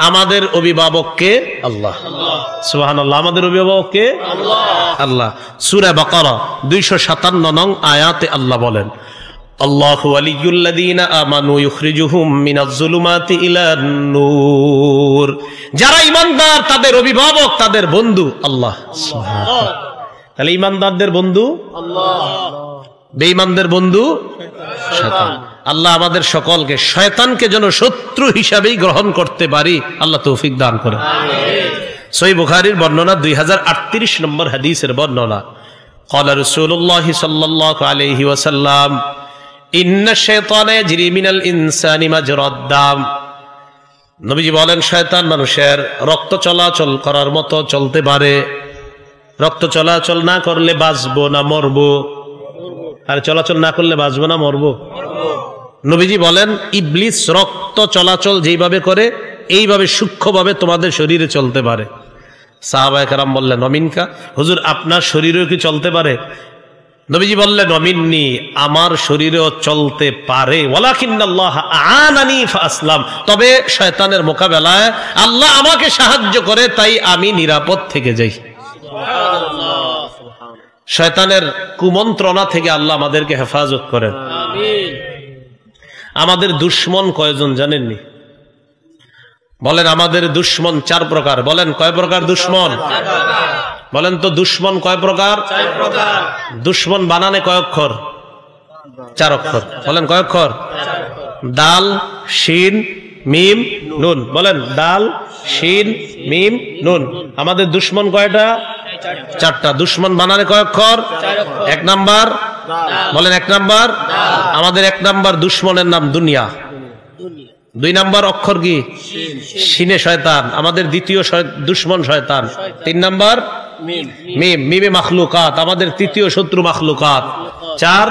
আমাদের অভিভাবক কে? আল্লাহ। সুবহানাল্লাহ। আমাদের অভিভাবক কে? আল্লাহ। সূরা বাকারা 257 নং আয়াতে আল্লাহ বলেন, আল্লাহু ওয়ালিয়ুল্লাযীনা আমানু ইউখরিজুহুম মিনাজ যুলুমাতি ইলান নূর, যারা ঈমানদার তাদের অভিভাবক, তাদের বন্ধু আল্লাহ। সুবহানাল্লাহ। তাহলে ঈমানদারদের বন্ধু আল্লাহ, বেঈমানদের বন্ধু শয়তান। আল্লাহ আমাদের সকলকে শয়তানকে যেন শত্রু হিসাবেই গ্রহণ করতে পারি, আল্লাহ তৌফিক দান করেন। আমিন। সহিহ বুখারীর বর্ণনা 2038 নম্বর হাদিসের বর্ণনা, ক্বালা রাসূলুল্লাহ সাল্লাল্লাহু আলাইহি ওয়াসাল্লাম, ইন্নাশ শাইতানা ইয়াজরি মিনাল ইনসানি মাজরাদ দাম। নবীজি বলেন শয়তান মানুষের রক্ত চলাচল করার মতো চলতে পারে। রক্ত চলাচল না করলে বাঁচবো না মরবো? আর চলাচল না করলে বাঁচবো না মরবো? নবীজি বলেন ইবলিস রক্ত চলাচল যেইভাবে করে এইভাবে সূক্ষ্মভাবে তোমাদের শরীরে চলতে পারে। সাহাবায়ে কেরাম বললেন অমিনকা, হুজুর আপনার শরীরেও কি চলতে পারে? নবীজি বললেন অমিননি, আমার শরীরেও চলতে পারে, ওয়ালাকিন্নাল্লাহ আ'আনানি ফাআসলাম, তবে শয়তানের মোকাবেলায় আল্লাহ আমাকে সাহায্য করে, তাই আমি নিরাপদ থেকে যাই। শয়তানের কুমন্ত্রণা থেকে আল্লাহ আমাদেরকে হেফাজত করেন। আমাদের দুশ্মন কয়জন জানেননি? বলেন আমাদের দুশ্মন 4 প্রকার। বলেন কয় প্রকার দুশ্মন? বলেন তো দুশ্মন কয় প্রকার? দুশ্মন বানানে কয় অক্ষর? 4 অক্ষর। বলেন কয় অক্ষর? দাল, শিন, মিম, নুন। বলেন দাল, শিন, মিম, নুন। আমাদের দুশ্মন কয়টা? 4টা। দুশ্মন বানানে কয় অক্ষর? 1 নাম্বার। বলেন 1 নাম্বার। আমাদের 1 নাম্বার দুশ্মনের নাম দুনিয়া। 2 নাম্বার অক্ষর কি? শিনে শয়তান। আমাদের দ্বিতীয় দুশ্মন শয়তান। 3 নাম্বার মিম, মিমে মাখলুকাত, আমাদের তৃতীয় শত্রু মাখলুকাত। 4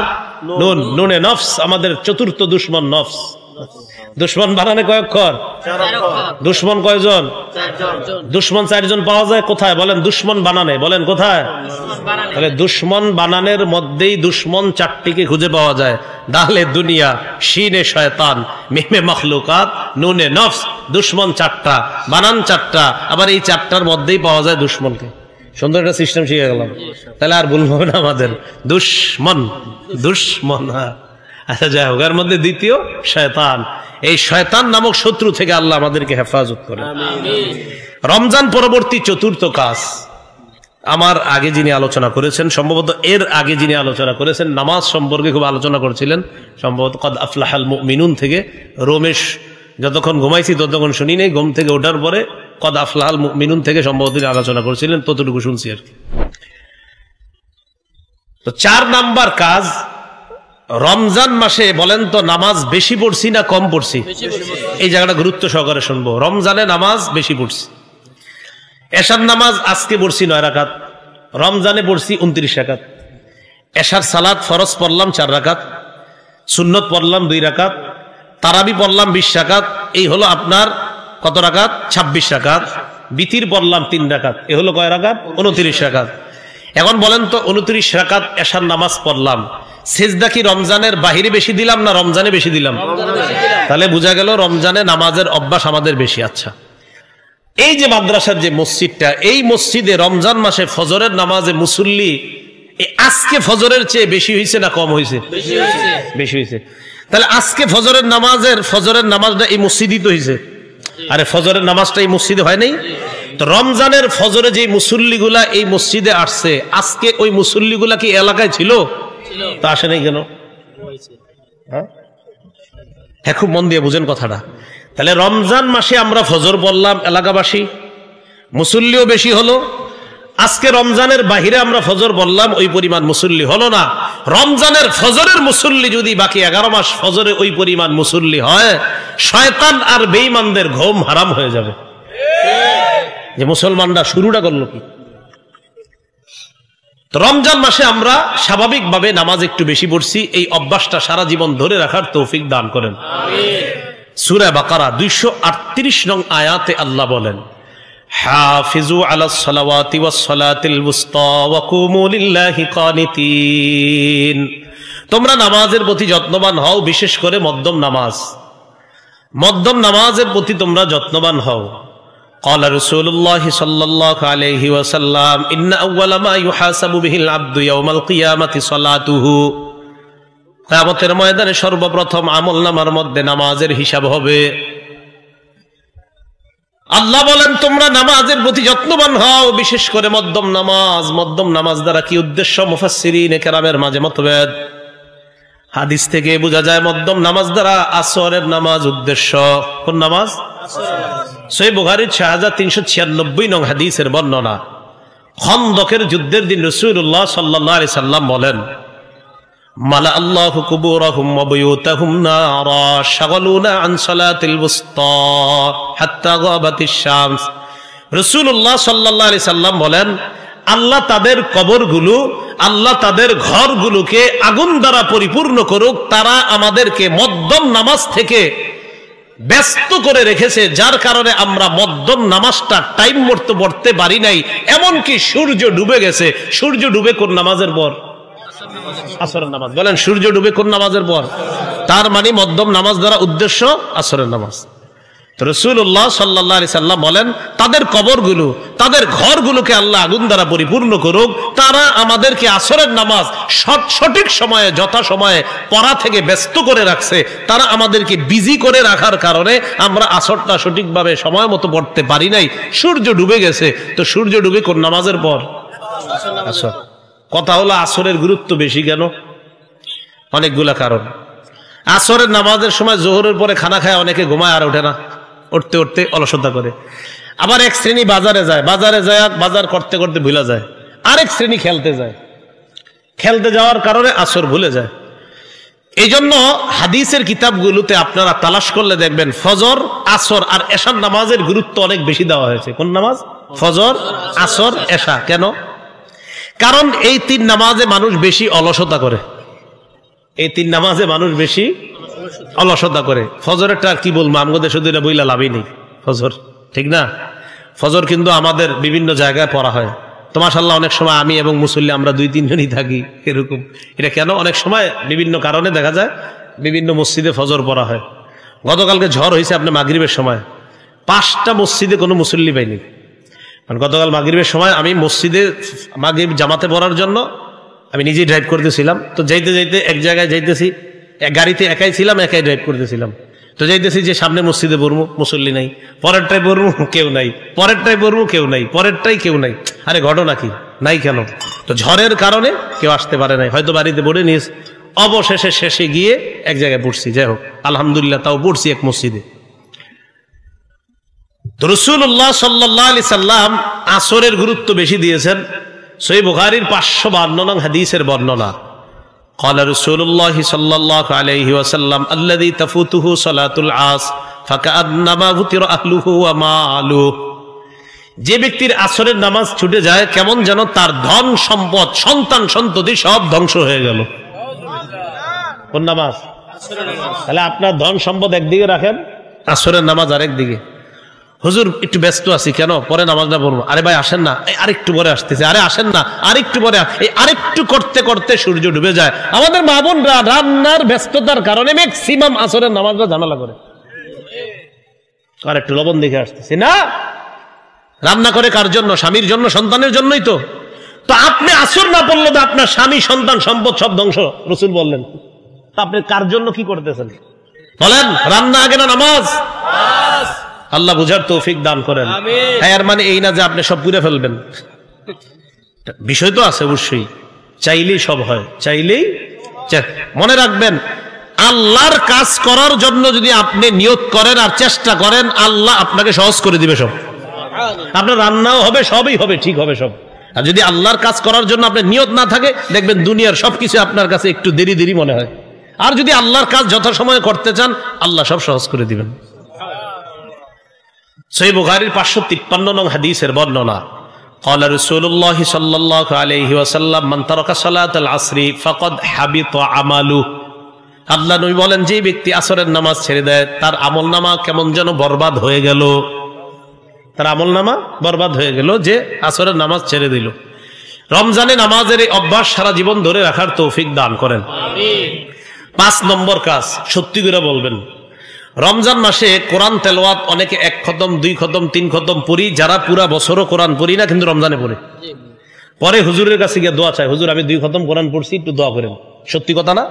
নুন, নুনে নফস, আমাদের চতুর্থ দুশ্মন নফস। দুশ্মন বানানে কয় অক্ষর? দুশ্মন কয়জন? দুশ্মন 4 জন পাওয়া যায় কোথায়? বলেন দুশ্মন বানানে। বলেন কোথায়? তাহলে দুশ্মন বানানের মধ্যেই দুশ্মন 4টিকে খুঁজে পাওয়া যায়। দালে দুনিয়া, শিনে শয়তান, মিমে মাখলুকাত, নুনে নফস। দুশ্মন 4টা, বানান 4টা, আবার এই 4টার মধ্যেই পাওয়া যায় দুশ্মনকে। সুন্দর একটা সিস্টেম শিখে গেলাম, তাহলে আর ভুল হবে না আমাদের। দুশ্মন, দুশ্মন। আচ্ছা যাই হোক, এর মধ্যে দ্বিতীয় শয়তান। এই শয়তান নামক শত্রু থেকে আল্লাহ আমাদেরকে হেফাজত করে। রমজান পরবর্তী চতুর্থ কাজ, আমার আগে যিনি আলোচনা করেছেন, সম্ভবত এর আগে যিনি আলোচনা করেছেন, নামাজ সম্পর্কে খুব আলোচনা করছিলেন, সম্ভবত কদ আফলাহাল মুমিনুন থেকে। রমেশ যতক্ষণ ঘুমাইছি ততক্ষণ শুনি নেই, ঘুম থেকে ওঠার পরে কদ আফলাহাল মুমিনুন থেকে সম্ভবত তিনি আলোচনা করছিলেন, ততটুকু শুনছি আর কি। তো 4 নাম্বার কাজ, রমজান মাসে বলেন তো নামাজ বেশি পড়ছি না কম পড়ছি? এই জায়গাটা গুরুত্ব সহকারে শুনবো। রমজানে নামাজ বেশি পড়ছি। এশার নামাজ আজকে পড়ছি 9 রাকাত, রমজানে পড়ছি 29 রাকাত। এশার সালাত ফরজ পড়লাম 4 রাকাত, সুন্নত পড়লাম 2 রাকাত, তারাবি পড়লাম 20 রাকাত। এই হলো আপনার কত রাকাত? 26 রাকাত। বিতির পড়লাম 3 রাকাত। এ হলো কয় রাকাত? 29 রাকাত। এখন বলেন তো 29 রাকাত এশার নামাজ পড়লাম, সিজদা কি রমজানের বাহিরে বেশি দিলাম না রমজানে বেশি দিলাম? তাহলে বোঝা গেল রমজানে নামাজের অভ্যাস আমাদের বেশি। আচ্ছা, এই যে মাদ্রাসার যে মসজিদটা, এই মসজিদে রমজান মাসে ফজরের নামাজে মুসল্লি আজকে ফজরের চেয়ে বেশি হয়েছে না কম হয়েছে? বেশি হয়েছে। তাহলে আজকে ফজরের নামাজটা এই মসজিদই তো হয়েছে। আরে ফজরের নামাজটা এই মসজিদে হয় নাই? তো রমজানের ফজরে যে মুসল্লিগুলা এই মসজিদে আসছে, আজকে ওই মুসল্লিগুলা কি এলাকায় ছিল? তা আসে নাই কেন? হ্যাঁ, খুব মন দিয়ে বুঝেন কথাটা। তাহলে রমজান মাসে আমরা ফজর পড়লাম এলাকাবাসী, মুসল্লিও বেশি হলো। আজকে রমজানের বাহিরে আমরা ফজর বললাম, ওই পরিমাণ মুসল্লি হলো না। রমজানের ফজরের মুসল্লি যদি বাকি 11 মাস ফজরে ওই পরিমাণ মুসল্লি হয়, শয়তান আর বেঈমানদের ঘুম হারাম হয়ে যাবে। যে মুসলমানরা শুরুটা করলো কি? রমজান মাসে আমরা স্বাভাবিকভাবে নামাজ একটু বেশি পড়ছি, এই অভ্যাসটা সারা জীবন ধরে রাখার তৌফিক দান করেন। সূরা বাকারা 238 নং আয়াতে আল্লাহ বলেন, হাফিজু আলাস সালাওয়াতি ওয়াস সালাতিল ওয়ুসতা ওয়া কুমু লিল্লাহি কানিতিন। তোমরা নামাজের প্রতি যত্নবান হও, বিশেষ করে মধ্যম নামাজের প্রতি তোমরা যত্নবান হও। قال رسول الله صلى الله عليه وسلم إن أول ما يحاسب به العبد يوم القيامة صلاته। কিয়ামতের ময়দানে সর্বপ্রথম আমলনামার মধ্যে নামাজের হিসাব হবে। আল্লাহ বলেন তোমরা নামাজের প্রতি যত্নবান হও, বিশেষ করে মধ্যম নামাজ দ্বারা কি উদ্দেশ্য? মুফাসসিরিনে কেরামের মাঝে মতভেদ। হাদিস থেকে বোঝা যায় মধ্যম নামাজ দ্বারা আসরের নামাজ উদ্দেশ্য। কোন নামাজ? সহিহ বুখারীর 6396 নং হাদিসের বর্ণনা। খন্দকের যুদ্ধের দিন রাসূলুল্লাহ সাল্লাল্লাহু আলাইহি সাল্লাম বলেন, মালা আল্লাহু কুবুরাহুম ওয়া বুয়ুতাহুম নারা শাগালুনা আন সালাতিল ওয়ুসতা হাত্তা গাবাতিশ শামস। রাসূলুল্লাহ সাল্লাল্লাহু আলাইহি সাল্লাম বলেন, আল্লাহ তাদের কবরগুলো আল্লাহ তাদের ঘরগুলোকে আগুন দ্বারা পরিপূর্ণ করুক। তারা আমাদেরকে মধ্যম নামাজ থেকে ব্যস্ত করে রেখেছে, যার কারণে আমরা মধ্যম নামাজটা টাইম মতো পড়তে পারি নাই। এমনকি সূর্য ডুবে গেছে। সূর্য ডুবে কোন নামাজের পর? আসরের নামাজ। বলেন সূর্য ডুবে কোন নামাজের পর? তার মানে মধ্যম নামাজ দ্বারা উদ্দেশ্য আসরের নামাজ। রাসূলুল্লাহ সাল্লাল্লাহু আলাইহি সাল্লাম বলেন তাদের কবরগুলো, তাদের ঘরগুলোকে আল্লাহ আগুন দ্বারা পরিপূর্ণ করুক। তারা আমাদেরকে আসরের নামাজ সঠিক সময়ে যথা সময়ে পড়া থেকে ব্যস্ত করে রাখছে। তারা আমাদেরকে বিজি করে রাখার কারণে আমরা আসরটা সঠিকভাবে সময় মতো পড়তে পারি নাই। সূর্য ডুবে গেছে। তো সূর্য ডুবে কোন নামাজের পর? আসর। কথা হলো আসরের গুরুত্ব বেশি কেন? অনেকগুলা কারণ। আসরের নামাজের সময় জোহরের পরে খানা খায় অনেকে ঘুমায় আর ওঠে না, উঠতে উঠতে অলসতা করে। আবার এক শ্রেণী বাজারে যায়, বাজার করতে করতে ভুলে যায়। আরেক শ্রেণী খেলতে যায়, খেলতে যাওয়ার কারণে আসর ভুলে যায়। এই জন্য হাদিসের কিতাবগুলোতে আপনারা তালাশ করলে দেখবেন ফজর, আসর আর এশার নামাজের গুরুত্ব অনেক বেশি দেওয়া হয়েছে। কোন নামাজ? ফজর, আসর, এশা। কেন? কারণ এই তিন নামাজে মানুষ বেশি অলসতা করে। এই তিন নামাজে মানুষ বেশি অলসতা করে। ফজরেরটা কি বলবো, আমগদের শুধু এটা বইলা লাভই নেই। ফজর ঠিক না? ফজর কিন্তু আমাদের বিভিন্ন জায়গায় পড়া হয়। তো মাশাআল্লাহ অনেক সময় আমি এবং মুসল্লি আমরা 2-3 জনই থাকি এরকম। এটা কেন? অনেক সময় বিভিন্ন কারণে দেখা যায় বিভিন্ন মসজিদে ফজর পড়া হয়। গতকালকে ঝড় হয়েছে আপনি মাগরিবের সময়, 5টা মসজিদে কোনো মুসল্লি পাইনি। কারণ গতকাল মাগরিবের সময় আমি মসজিদে মাগরিব জামাতে পড়ার জন্য আমি নিজেই ড্রাইভ করতেছিলাম। তো যাইতে যাইতে এক জায়গায় যাইতেছি, গাড়িতে একাই ছিলাম, একাই ড্রাইভ করতেছিলাম। তো যাইতেছি যে সামনে মসজিদে পড়বো, মুসল্লি নাই। পরেরটাই পড়বো, কেউ নাই। পরেরটাই পড়বো, কেউ নাই। পরেরটাই কেউ নাই। আরে ঘটনা কি? নাই কেন? তো ঝড়ের কারণে কেউ আসতে পারে নাই, হয়তো বাড়িতে পড়ে নিস। অবশেষে শেষে গিয়ে এক জায়গায় পড়ছি। যাই হোক আলহামদুলিল্লাহ, তাও পড়ছি এক মসজিদে। তো রাসূলুল্লাহ সাল্লাল্লাহু আলাইহি সাল্লাম আসরের গুরুত্ব বেশি দিয়েছেন। সহিহ বুখারীর 552 নং হাদিসের বর্ণনা। قال رسول الله صلى الله عليه وسلم الذي تفوته صلاة العصر فكأنما فطر أهله وماله। যে ব্যক্তির আসরের নামাজ ছুটে যায় কেমন যেন তার ধন সম্পদ সন্তান সন্ততি সব ধ্বংস হয়ে গেল। কোন নামাজ? তাহলে আপনার ধন সম্পদ একদিকে রাখেন, আসরের নামাজ আরেক দিকে। হুজুর একটু ব্যস্ত আছি, কেন? পরে নামাজটা পড়বো। আরে ভাই আসেন না, আরেকটু পরে আসতেছে। আরে আসেন না, আরেকটু পরে। এই আরেকটু করতে করতে সূর্য ডুবে যায়। আমাদের মা বোনরা রান্নার ব্যস্ততার কারণে ম্যাক্সিমাম আসরের নামাজটা ঝামেলা করে। আর একটু লবণ দেখে আসতেছি না, রান্না করে কার জন্য? স্বামীর জন্য, সন্তানের জন্যই তো। তো আপনি আসর না পড়লে তো আপনার স্বামী, সন্তান, সম্পদ সব ধ্বংস, রাসূল বললেন। আপনি কার জন্য কি করতেছেন বলেন? রান্না আগে না নামাজ? আল্লাহ বুঝার তৌফিক দান করেন। এর মানে এই না যে আপনি সব পুরে ফেলবেন। বিষয় তো আছে অবশ্যই, চাইলেই সব হয়, চাইলেই। মনে রাখবেন আল্লাহর কাজ করার জন্য যদি আপনি নিয়ত করেন আর চেষ্টা করেন, আল্লাহ আপনাকে সহজ করে দিবে সব। আপনার রান্নাও হবে, সবই হবে, ঠিক হবে সব। আর যদি আল্লাহর কাজ করার জন্য আপনার নিয়ত না থাকে, দেখবেন দুনিয়ার সবকিছু আপনার কাছে একটু দেরি দেরি মনে হয়। আর যদি আল্লাহর কাজ যথাসময়ে করতে চান, আল্লাহ সব সহজ করে দিবেন। সহিহ বুখারীর 553 নং হাদিসের বর্ণনা। قال رسول الله صلى الله عليه وسلم من ترك صلاة العصر فقد حبط عمله। আল্লাহ নবী বলেন যে ব্যক্তি আসরের নামাজ ছেড়ে দেয় তার আমলনামা কেমন যেন বরবাদ হয়ে গেল। তার আমলনামা বরবাদ হয়ে গেল যে আসরের নামাজ ছেড়ে দিল। রমজানে নামাজের এই অভ্যাস সারা জীবন ধরে রাখার তৌফিক দান করেন। আমিন। 5 নম্বর কাজ, সত্যি করে বলবেন, রমজান মাসে কোরআন তেলাওয়াত অনেকে 1 খতম 2 খতম 3 খতম পড়ি, যারা পুরা বছরও কোরআন পড়ি না কিন্তু রমজানে পড়ে। পরে হুজুরের কাছে গিয়ে দোয়া চায়, হুজুর আমি 2 খতম কোরআন পড়ছি, একটু দোয়া করেন। সত্যি কথা না?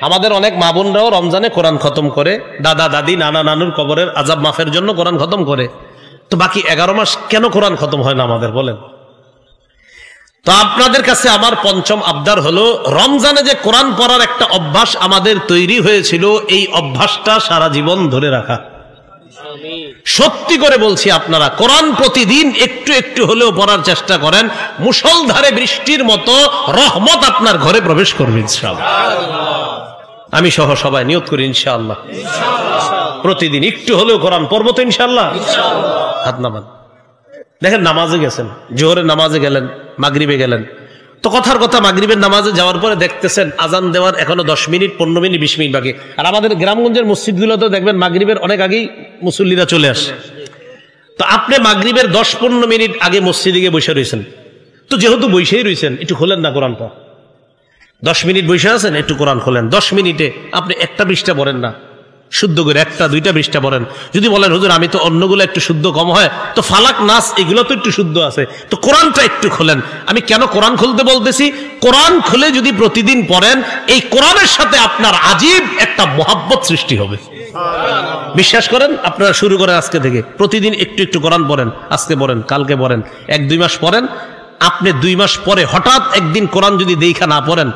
আমাদের অনেক মা বোনরাও রমজানে কোরআন খতম করে, দাদা দাদি নানা নানুর কবরের আযাব মাফের জন্য কোরআন খতম করে। তো বাকি 11 মাস কেন কোরআন খতম হয় না আমাদের বলেন? তো আপনাদের কাছে আমার 5ম আবদার হলো, রমজানে যে কোরআন পড়ার একটা অভ্যাস আমাদের তৈরি হয়েছিল, এই অভ্যাসটা সারা জীবন ধরে রাখা। সত্যি করে বলছি, আপনারা কোরআন প্রতিদিন একটু একটু হলেও পড়ার চেষ্টা করেন। মুষলধারে বৃষ্টির মতো রহমত আপনার ঘরে প্রবেশ করবে ইনশাআল্লাহ। আমি সহ সবাই নিয়ত করি ইনশাআল্লাহ প্রতিদিন একটু হলেও কোরআন পড়বো তো ইনশাআল্লাহ। হাত নামান। দেখেন নামাজে গেছেন, জোহরের নামাজে গেলেন, মাগরিবে গেলেন, তো কথার কথা মাগরিবের নামাজে যাওয়ার পরে দেখতেছেন আজান দেওয়ার এখনো 10 মিনিট 15 মিনিট 20 মিনিট বাকি। আর আমাদের গ্রামগঞ্জের মসজিদগুলোতে দেখবেন মাগরিবের অনেক আগেই মুসল্লিরা চলে আসে। তো আপনি মাগরিবের 10-15 মিনিট আগে মসজিদে গিয়ে বসে রয়েছেন, তো যেহেতু বসেই রয়েছেন একটু খোলেন না কোরআনটা। 10 মিনিট বসে আছেন, একটু কোরআন খোলেন। 10 মিনিটে আপনি একটা পৃষ্ঠা পড়েন না, শুদ্ধ করে 1-2টা পৃষ্ঠা পড়েন। যদি বলেন হুজুর আমি তো অন্যগুলো একটু শুদ্ধ কম হয়, তো ফালাক নাস এগুলো তো একটু শুদ্ধ আছে, তো কোরআনটা একটু খোলেন। আমি কেন কোরআন খুলতে বলতেছি, কোরআন খুলে যদি প্রতিদিন পড়েন, এই কোরআনের সাথে আপনার আজীব একটা মহাব্বত সৃষ্টি হবে। বিশ্বাস করেন, আপনারা শুরু করেন আজকে থেকে, প্রতিদিন একটু একটু কোরআন পড়েন। আজকে পড়েন, কালকে পড়েন, 1-2 মাস পড়েন। আপনি 2 মাস পরে হঠাৎ একদিন কোরআন যদি দেখা না পড়েন,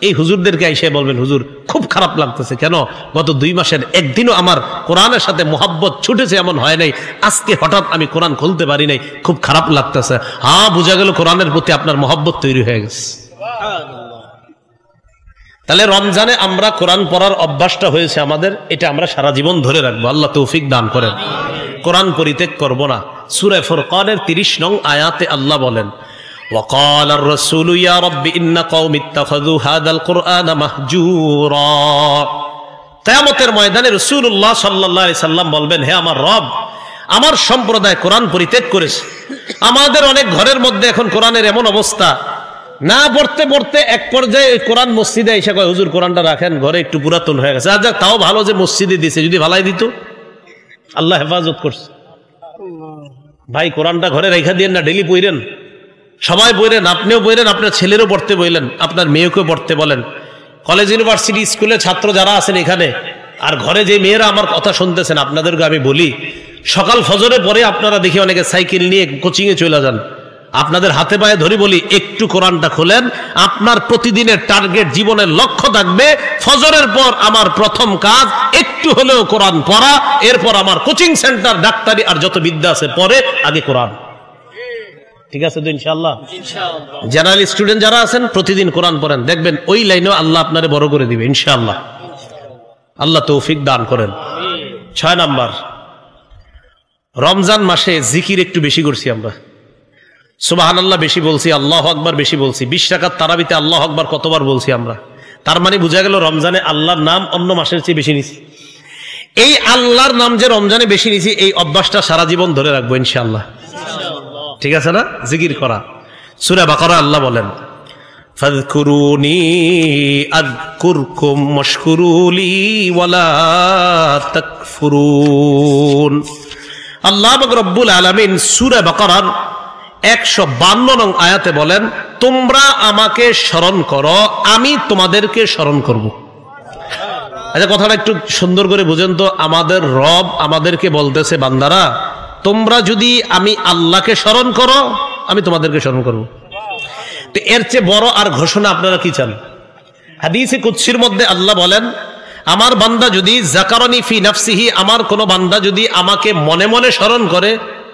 এই হুজুরদেরকে এসে বলবেন হুজুর খুব খারাপ লাগতেছে, কেন গত 2 মাসের একদিনও আমার কোরআনের সাথে মোহাব্বত ছুটেছে এমন হয় নাই, আজকে হঠাৎ আমি কোরআন খুলতে পারি নাই, খুব খারাপ লাগতেছে। হ্যাঁ, বোঝা গেল কোরআনের প্রতি আপনার মোহাব্বত তৈরি হয়ে গেছে। তাহলে রমজানে আমরা কোরআন পড়ার অভ্যাসটা হয়েছে আমাদের, এটা আমরা সারা জীবন ধরে রাখবো। আল্লাহ তৌফিক দান করেন। কোরআন পরিত্যাগ করব না। সূরা ফুরকানের 30 নং আয়াতে আল্লাহ বলেন, وقال الرسول يا رب إن قوم اتخذوا هذا القرآن مهجورا। কিয়ামতের ময়দানে রাসূলুল্লাহ সাল্লাল্লাহু আলাইহি সাল্লাম বলবেন, হে আমার রব, আমার সম্প্রদায় কোরআন পরিত্যাগ করেছে। আমাদের অনেক ঘরের মধ্যে এখন কোরআনের এমন অবস্থা, না পড়তে পড়তে এক পর্যায়ে কোরআন মসজিদে এসে কয় হুজুর কোরআনটা রাখেন, ঘরে একটু পুরাতন হয়ে গেছে। আচ্ছা, তাও ভালো যে মসজিদে দিছে, যদি ভালাই দিত। আল্লাহ হেফাজত করছে। ভাই কোরআনটা ঘরে রেখা দিয়েন না, ডেইলি পড়েন, সবাই পড়েন, আপনিও পড়েন, আপনার ছেলেরও পড়তে বললেন, আপনার মেয়েকেও পড়তে বলেন। কলেজ ইউনিভার্সিটি স্কুলে ছাত্র যারা আছেন এখানে, আর ঘরে যে মেয়েরা আমার কথা শুনতেছেন, আপনাদেরকে আমি বলি, সকাল ফজরের পরে আপনারা দেখি অনেকে সাইকেল নিয়ে কোচিংয়ে চলে যান। আপনাদের হাতে পায়ে ধরে বলি, একটু কোরআনটা খোলেন। আপনার প্রতিদিনের টার্গেট, জীবনের লক্ষ্য থাকবে, ফজরের পর আমার প্রথম কাজ একটু হলেও কোরআন পড়া, এরপর আমার কোচিং সেন্টার, ডাক্তারি আর যত বিদ্যা আছে পরে, আগে কোরআন। ঠিক আছে তো ইনশাআল্লাহ? জেনারেল স্টুডেন্ট যারা আছেন প্রতিদিন কোরআন পড়েন, দেখবেন ওই লাইনেও আল্লাহ আপনারে বড় করে দিবে ইনশাআল্লাহ। আল্লাহ তৌফিক দান করেন। 6 নাম্বার, রমজান মাসে জিকির একটু বেশি করছি আমরা। সুবহানাল্লাহ বেশি বলছি, আল্লাহু আকবার বেশি বলছি। 20 রাকাত তারাবিতে আল্লাহু আকবার কতবার বলছি আমরা? তার মানে বোঝা গেল রমজানে আল্লাহর নাম অন্য মাসের চেয়ে বেশি নিছি। এই আল্লাহর নাম যে রমজানে বেশি নিছি, এই অভ্যাসটা সারা জীবন ধরে রাখবো ইনশাআল্লাহ। ঠিক আছে না? জিকির করা। সূরা বাকারা আল্লাহ বলেন, ফাযকুরুনি আযকুরকুম ওয়াশকুরুলি ওয়ালা তাকফুরুন। আল্লাহ রব্বুল আলামিন সূরা বাকারার 152 নং আয়াতে বলেন, তোমরা আমাকে স্মরণ করো, আমি তোমাদেরকে স্মরণ করব। আচ্ছা, কথাটা একটু সুন্দর করে বুঝেন তো। আমাদের রব আমাদেরকে বলতেছে, বান্দারা তোমরা যদি আমি আল্লাহকে স্মরণ করো, আমি তোমাদেরকে স্মরণ করব। তো এর চেয়ে বড় আর ঘোষণা আপনারা কি চান? হাদিসে কুদসির মধ্যে আল্লাহ বলেন, আমার বান্দা যদি যাকারানি ফি নাফসিহি, আমার কোন বান্দা যদি আমাকে মনে মনে স্মরণ করে,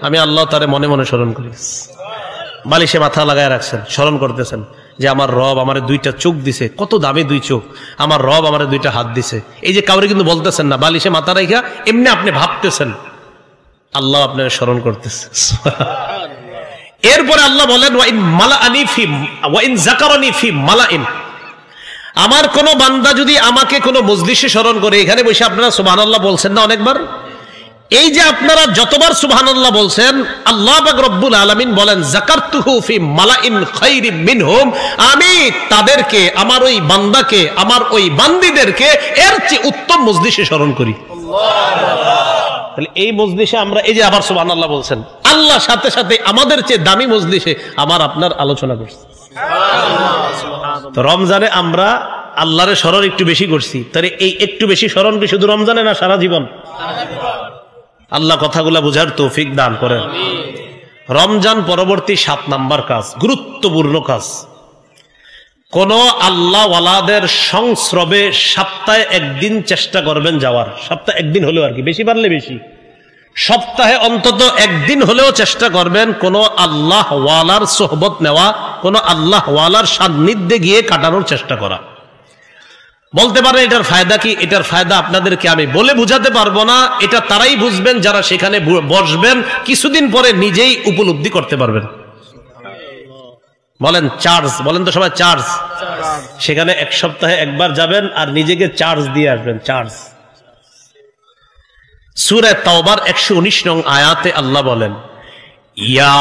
আমি আল্লাহ তারে মনে মনে স্মরণ করি। বালিশে মাথা লাগায় রাখছেন, স্মরণ করতেছেন যে আমার রব আমারে 2টা চোখ দিছে, কত দামি 2 চোখ, আমার রব আমারে 2টা হাত দিছে। এই যে কাউরে কিন্তু বলতেছেন না, বালিশে মাথা রাখা এমনি আপনি ভাবতেছেন, আল্লাহ আপনার স্মরণ করতেছে। এরপরে আল্লাহ বলেন, আমার কোন বান্দা যদি আমাকে কোন মজলিসে স্মরণ করে, এখানে বসে আপনারা সুবহানাল্লাহ বলছেন না অনেকবার, এই যে আপনারা যতবার সুবহানাল্লাহ বলছেন, আল্লাহ পাক রব্বুল আলামিন বলেন, যাকারতুহু ফি মালাইন খায়রিম মিনহুম, আমি তাদেরকে, আমার ওই বান্দাকে, আমার ওই বান্দীদেরকে এর চেয়ে উত্তম মজলিসে স্মরণ করি। তাহলে এই মজলিসে আমরা, এই যে আবার সুবহানাল্লাহ বলছেন, আল্লাহ সাথে সাথে আমাদের চেয়ে দামি মজলিসে আমার আপনার আলোচনা করছি। তো রমজানে আমরা আল্লাহরে স্মরণ একটু বেশি করছি, তাহলে এই একটু বেশি স্মরণ কি শুধু রমজানে না, সারা জীবন? আল্লাহ কথাগুলা বুঝার তৌফিক দান করেন। রমজান পরবর্তী 7 নাম্বার কাজ, গুরুত্বপূর্ণ কাজ, কোন আল্লাহ ওয়ালাদের সংস্রবে সপ্তাহে 1 দিন চেষ্টা করবেন যাওয়ার। সপ্তাহে 1 দিন হলেও, আর কি বেশি পারলে বেশি, সপ্তাহে অন্তত 1 দিন হলেও চেষ্টা করবেন কোন আল্লাহ ওয়ালার সোহবত নেওয়া, কোন আল্লাহ ওয়ালার সান্নিধ্যে গিয়ে কাটানোর চেষ্টা করা। বলতে পারেন এটার ফায়দা কি? এটার ফায়দা আপনাদেরকে আমি বলে বুঝাতে পারবো না, এটা তারাই বুঝবেন যারা সেখানে বসবেন, কিছুদিন পরে নিজেই উপলব্ধি করতে পারবেন। বলেন চার্জ, বলেন তো সবাই চার্জ। সেখানে এক সপ্তাহে একবার যাবেন আর নিজেকে চার্জ দিয়ে আসবেন, চার্জ। সূরা তাওবার 119 নং আয়াতে আল্লাহ বলেন, ইয়া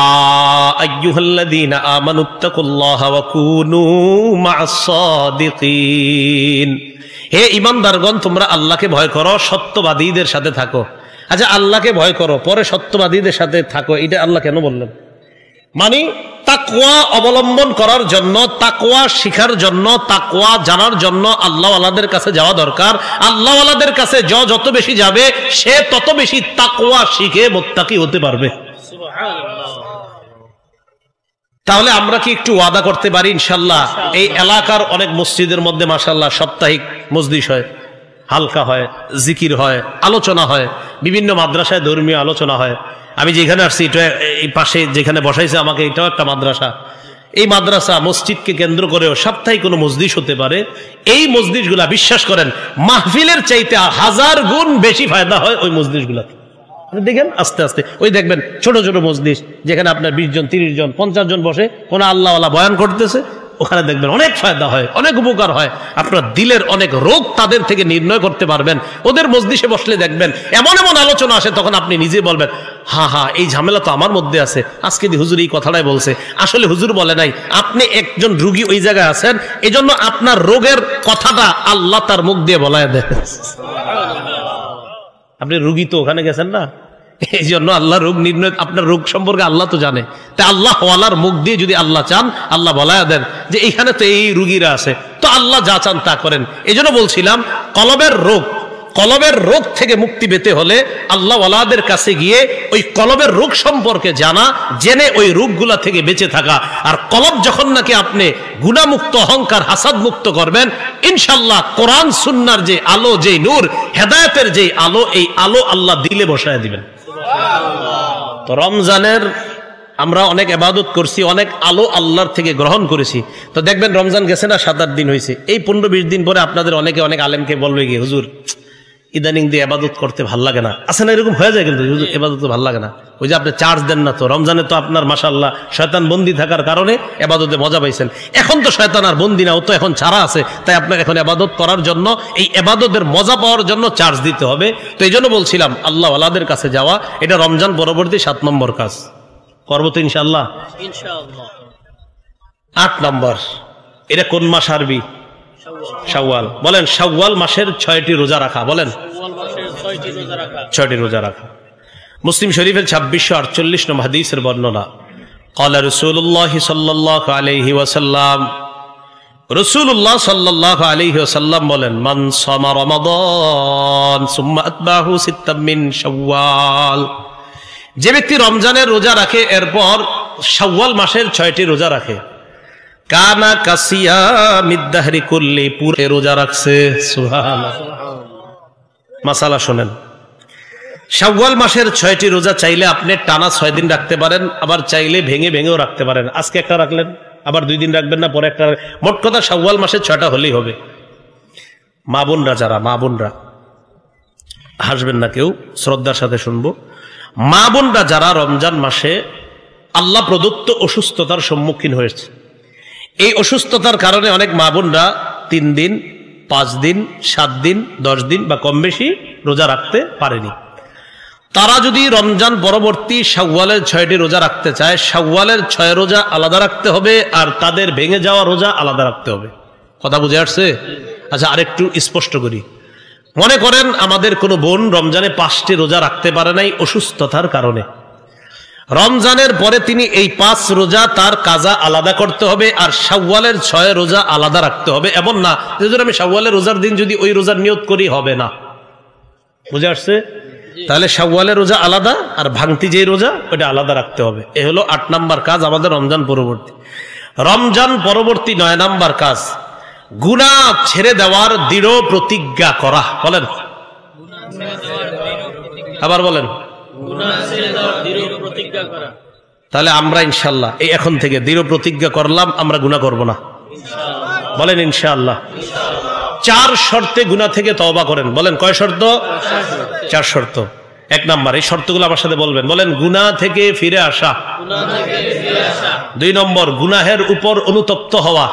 আইয়ুহাল্লাযীনা আমানুত্তাকুল্লাহা ওয়া কুনু মা'আস সাদিকিন। হে ঈমানদারগণ, তোমরা আল্লাহকে ভয় করো, সত্যবাদীদের সাথে থাকো। আচ্ছা, আল্লাহকে ভয় করো, পরে সত্যবাদীদের সাথে থাকো, এটা আল্লাহ কেন বললেন? মানে তাকওয়া অবলম্বন করার জন্য, তাকওয়া শিখার জন্য, তাকওয়া জানার জন্য আল্লাহওয়ালাদের কাছে যাওয়া দরকার। আল্লাহওয়ালাদের কাছে যত বেশি যাবে, সে তত বেশি তাকওয়া শিখে মুত্তাকি হতে পারবে। তাহলে আমরা কি একটু ওয়াদা করতে পারি ইনশাআল্লাহ? এই এলাকার অনেক মসজিদের মধ্যে মাশাআল্লাহ সাপ্তাহিক মজলিস হয়, হালকা হয়, জিকির হয়, আলোচনা হয়, বিভিন্ন মাদ্রাসায় ধর্মীয় আলোচনা হয়। আমি যেখানে আসছি, এটা এই পাশে যেখানে বসাইছে আমাকে, এটাও একটা মাদ্রাসা। এই মাদ্রাসা মসজিদকে কেন্দ্র করেও সাপ্তাহিক কোনো মজলিস হতে পারে। এই মজলিসগুলা বিশ্বাস করেন মাহফিলের চাইতে 1000 গুণ বেশি ফায়দা হয় ওই মজলিসগুলাতে। দেখেন আস্তে আস্তে ওই দেখবেন ছোট ছোট মজলিস যেখানে আপনার 20 জন 30 জন 50 জন বসে, কোন আল্লাহওয়ালা বয়ান করতেছে, ওখানে দেখবেন অনেক ফায়দা হয়, অনেক উপকার হয়। আপনার দিলের অনেক রোগ তাদের থেকে নির্ণয় করতে পারবেন। ওদের মজলিসে বসলে দেখবেন এমন এমন আলোচনা আসে, তখন আপনি নিজে বলবেন, হ্যাঁ হ্যাঁ, এই ঝামেলা তো আমার মধ্যে আছে, আজকে হুজুর এই কথাটাই বলছে, আসলে হুজুর বলে নাই। আপনি একজন রুগী ওই জায়গায় আছেন, এজন্য আপনার রোগের কথাটা আল্লাহ তার মুখ দিয়ে বলায় দেন। আপনি রুগী তো ওখানে গেছেন না, এই জন্য আল্লাহ রোগ নির্ণয়, আপনার রোগ সম্পর্কে আল্লাহ তো জানে। তাই আল্লাহ ওয়ালার মুখ দিয়ে যদি আল্লাহ চান, আল্লাহ বলায় দেন যে এইখানে তো এই রুগীরা আছে, তো আল্লাহ যা চান তা করেন। এই জন্য বলছিলাম কলবের রোগ থেকে মুক্তি পেতে হলে আল্লাহ ওয়ালাদের কাছে গিয়ে ওই কলবের রোগ সম্পর্কে জানা, জেনে ওই রোগগুলা থেকে বেঁচে থাকা। আর কলব যখন নাকি আপনি গুনাহমুক্ত, অহংকার হাসাদ মুক্ত করবেন, ইনশাআল্লাহ কোরআন সুন্নাহর যে আলো, যে নূর, হেদায়েতের যে আলো, এই আলো আল্লাহ দিলে বসায় দিবেন। তো রমজানের আমরা অনেক ইবাদত করছি, অনেক আলো আল্লাহর থেকে গ্রহণ করেছি। তো দেখবেন রমজান গেছে না, 7-8 দিন হয়েছে, এই 15-20 দিন পরে আপনাদের অনেকে অনেক আলেমকে বলবে গিয়ে, হুজুর ইদানিং দিয়ে ইবাদত করতে ভাল লাগে না। আছে না, এরকম হয়ে যায় কিন্তু, হুজুর ইবাদত ভাল লাগে না। ওই যে আপনি চার্জ দেন না তো, রমজানে তো আপনার মাশাআল্লাহ শয়তান বন্দী থাকার কারণে ইবাদতে মজা পাইছেন। এখন তো শয়তান আর বন্দী না, ও তো এখন ছাড়া আছে। তাই আপনাকে এখন ইবাদত করার জন্য, এই ইবাদতের মজা পাওয়ার জন্য চার্জ দিতে হবে। তো এই জন্য বলছিলাম আল্লাহ ওয়ালাদের কাছে যাওয়া, এটা রমজান পরবর্তী 7 নম্বর কাজ। করবো তো ইনশাআল্লাহ? 8 নম্বর, এটা কোন মাস আরবি? শাওয়াল। বলেন শাওয়াল মাসের 6টি রোজা রাখা। বলেন 6টি রোজা রাখা। মুসলিম শরীফের 2648 নম্বর হাদিসের বর্ণনা, ক্বালা রাসূলুল্লাহ সাল্লাল্লাহু আলাইহি ওয়াসাল্লাম, রাসূলুল্লাহ সাল্লাল্লাহু আলাইহি ওয়াসাল্লাম বলেন, মান সামা রমাদান সুম্মা আতবাহু সিত্তাম মিন শাওয়াল, যে ব্যক্তি রমজানের রোজা রাখে এরপর শাওয়াল মাসের 6টি রোজা রাখে, কানা কাসিয়ামিদ দাহরি কুল্লি, পুরো রোজা রাখছে। সুবহানাল্লাহ। মাসালা শুনেন, শাওয়াল মাসের 6টি রোজা চাইলে আপনি টানা 6 দিন রাখতে পারেন, আবার চাইলে ভেঙে ভেঙেও রাখতে পারেন। আজকে একটা রাখলেন, আবার 2 দিন রাখবেন না, পরে একটা। মোট কথা শাওয়াল মাসে 6টা হলেই হবে। মা বোনরা যারা, মা বোনরা হাসবেন না কেউ, শ্রদ্ধার সাথে শুনবো। মা বোনরা যারা রমজান মাসে আল্লাহ প্রদত্ত অসুস্থতার সম্মুখীন হয়েছে, এই অসুস্থতার কারণে অনেক মা বোনরা 3 দিন, 5 দিন, 7 দিন, 10 দিন বা কম বেশি রোজা রাখতে পারেনি। তারা যদি রমজান পরবর্তী শাওয়ালের 6টি রোজা রাখতে চায়, শাওয়ালের 6 রোজা আলাদা রাখতে হবে, আর তাদের ভেঙে যাওয়া রোজা আলাদা রাখতে হবে। কথা বুঝে আসছে? আচ্ছা, আরেকটু স্পষ্ট করি। মনে করেন আমাদের কোনো বোন রমজানে 5টি রোজা রাখতে পারে নাই অসুস্থতার কারণে। রমজানের পরে তিনি এই 5 রোজা তার কাজা আলাদা করতে হবে, আর শাওয়ালের 6 রোজা আলাদা রাখতে হবে। এমন না যে আমি শাওয়ালের রোজার দিন যদি ওই রোজার নিয়ত করি, হবে না। বুঝে আসছে? তাহলে শাওয়ালের রোজা আলাদা, আর ভাঙতি যে রোজা ওটা আলাদা রাখতে হবে। এ হলো 8 নম্বর কাজ আমাদের রমজান পরবর্তী। রমজান পরবর্তী 9 নম্বর কাজ, গুনাহ ছেড়ে দেওয়ার দৃঢ় প্রতিজ্ঞা করা। বলেন, আবার বলেন। তাহলে আমরা ইনশাআল্লাহ এই এখন থেকে দৃঢ় প্রতিজ্ঞা করলাম, আমরা গুনাহ করব না। বলেন ইনশাআল্লাহ। 4 শর্তে গুনাহ থেকে তওবা করেন। বলেন কয় শর্ত? 4 শর্ত। এক নাম্বার, এই শর্তগুলো আমার সাথে বলবেন, বলেন গুনাহ থেকে ফিরে আসা। 2 নম্বর, গুনাহের উপর অনুতপ্ত হওয়া।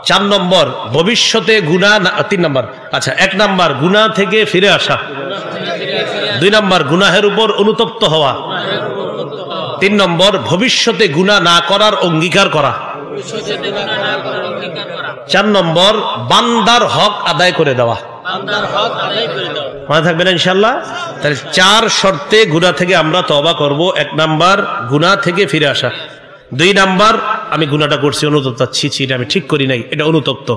4 নম্বর, ভবিষ্যতে গুনাহ না। 3 নম্বর, আচ্ছা 1 নম্বর গুনাহ থেকে ফিরে আসা, 2 নম্বর গুনাহের উপর অনুতপ্ত হওয়া, 3 নম্বর ভবিষ্যতে গুনাহ না করার অঙ্গীকার করা, 4 নম্বর বান্দার হক আদায় করে দেওয়া। মনে থাকবে না ইনশাআল্লাহ? তাহলে 4 শর্তে গুনাহ থেকে আমরা তওবা করব। 1 নাম্বার গুনাহ থেকে ফিরে আসা, 2 নাম্বার আমি গুনাহটা করছি অনুতপ্ত, এটা আমি ঠিক করি নাই, এটা অনুতপ্ত।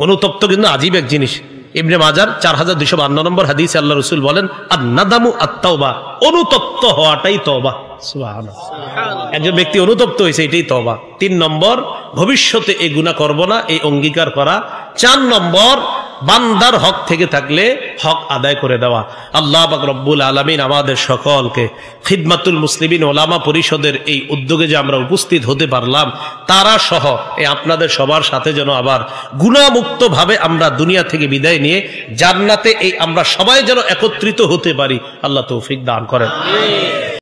অনুতপ্ত কিন্তু আজীব এক জিনিস। ইবনে মাজার 4252 নম্বর হাদিসে আল্লাহ রাসূল বলেন, আন-নাদামু আত-তাওবা, অনুতপ্ত হওয়াটাই তওবা। সুবহানাল্লাহ, একজন ব্যক্তি অনুতপ্ত হয়েছে, এটাই তওবা। 3 নম্বর ভবিষ্যতে এই গুনাহ করব না, এই অঙ্গীকার করা। 4 নম্বর বান্দার হক থেকে থাকলে হক আদায় করে দেওয়া। আল্লাহ পাক রব্বুল আলামিন আমাদের সকলকে খিদমাতুল মুসলিমিন ওলামা পরিষদের এই উদ্যোগে যে আমরা উপস্থিত হতে পারলাম, তারা সহ এই আপনাদের সবার সাথে যেন আবার গুনাহমুক্ত ভাবে আমরা দুনিয়া থেকে বিদায় নিয়ে জান্নাতে এই আমরা সবাই যেন একত্রিত হতে পারি, আল্লাহ তৌফিক দান করেন।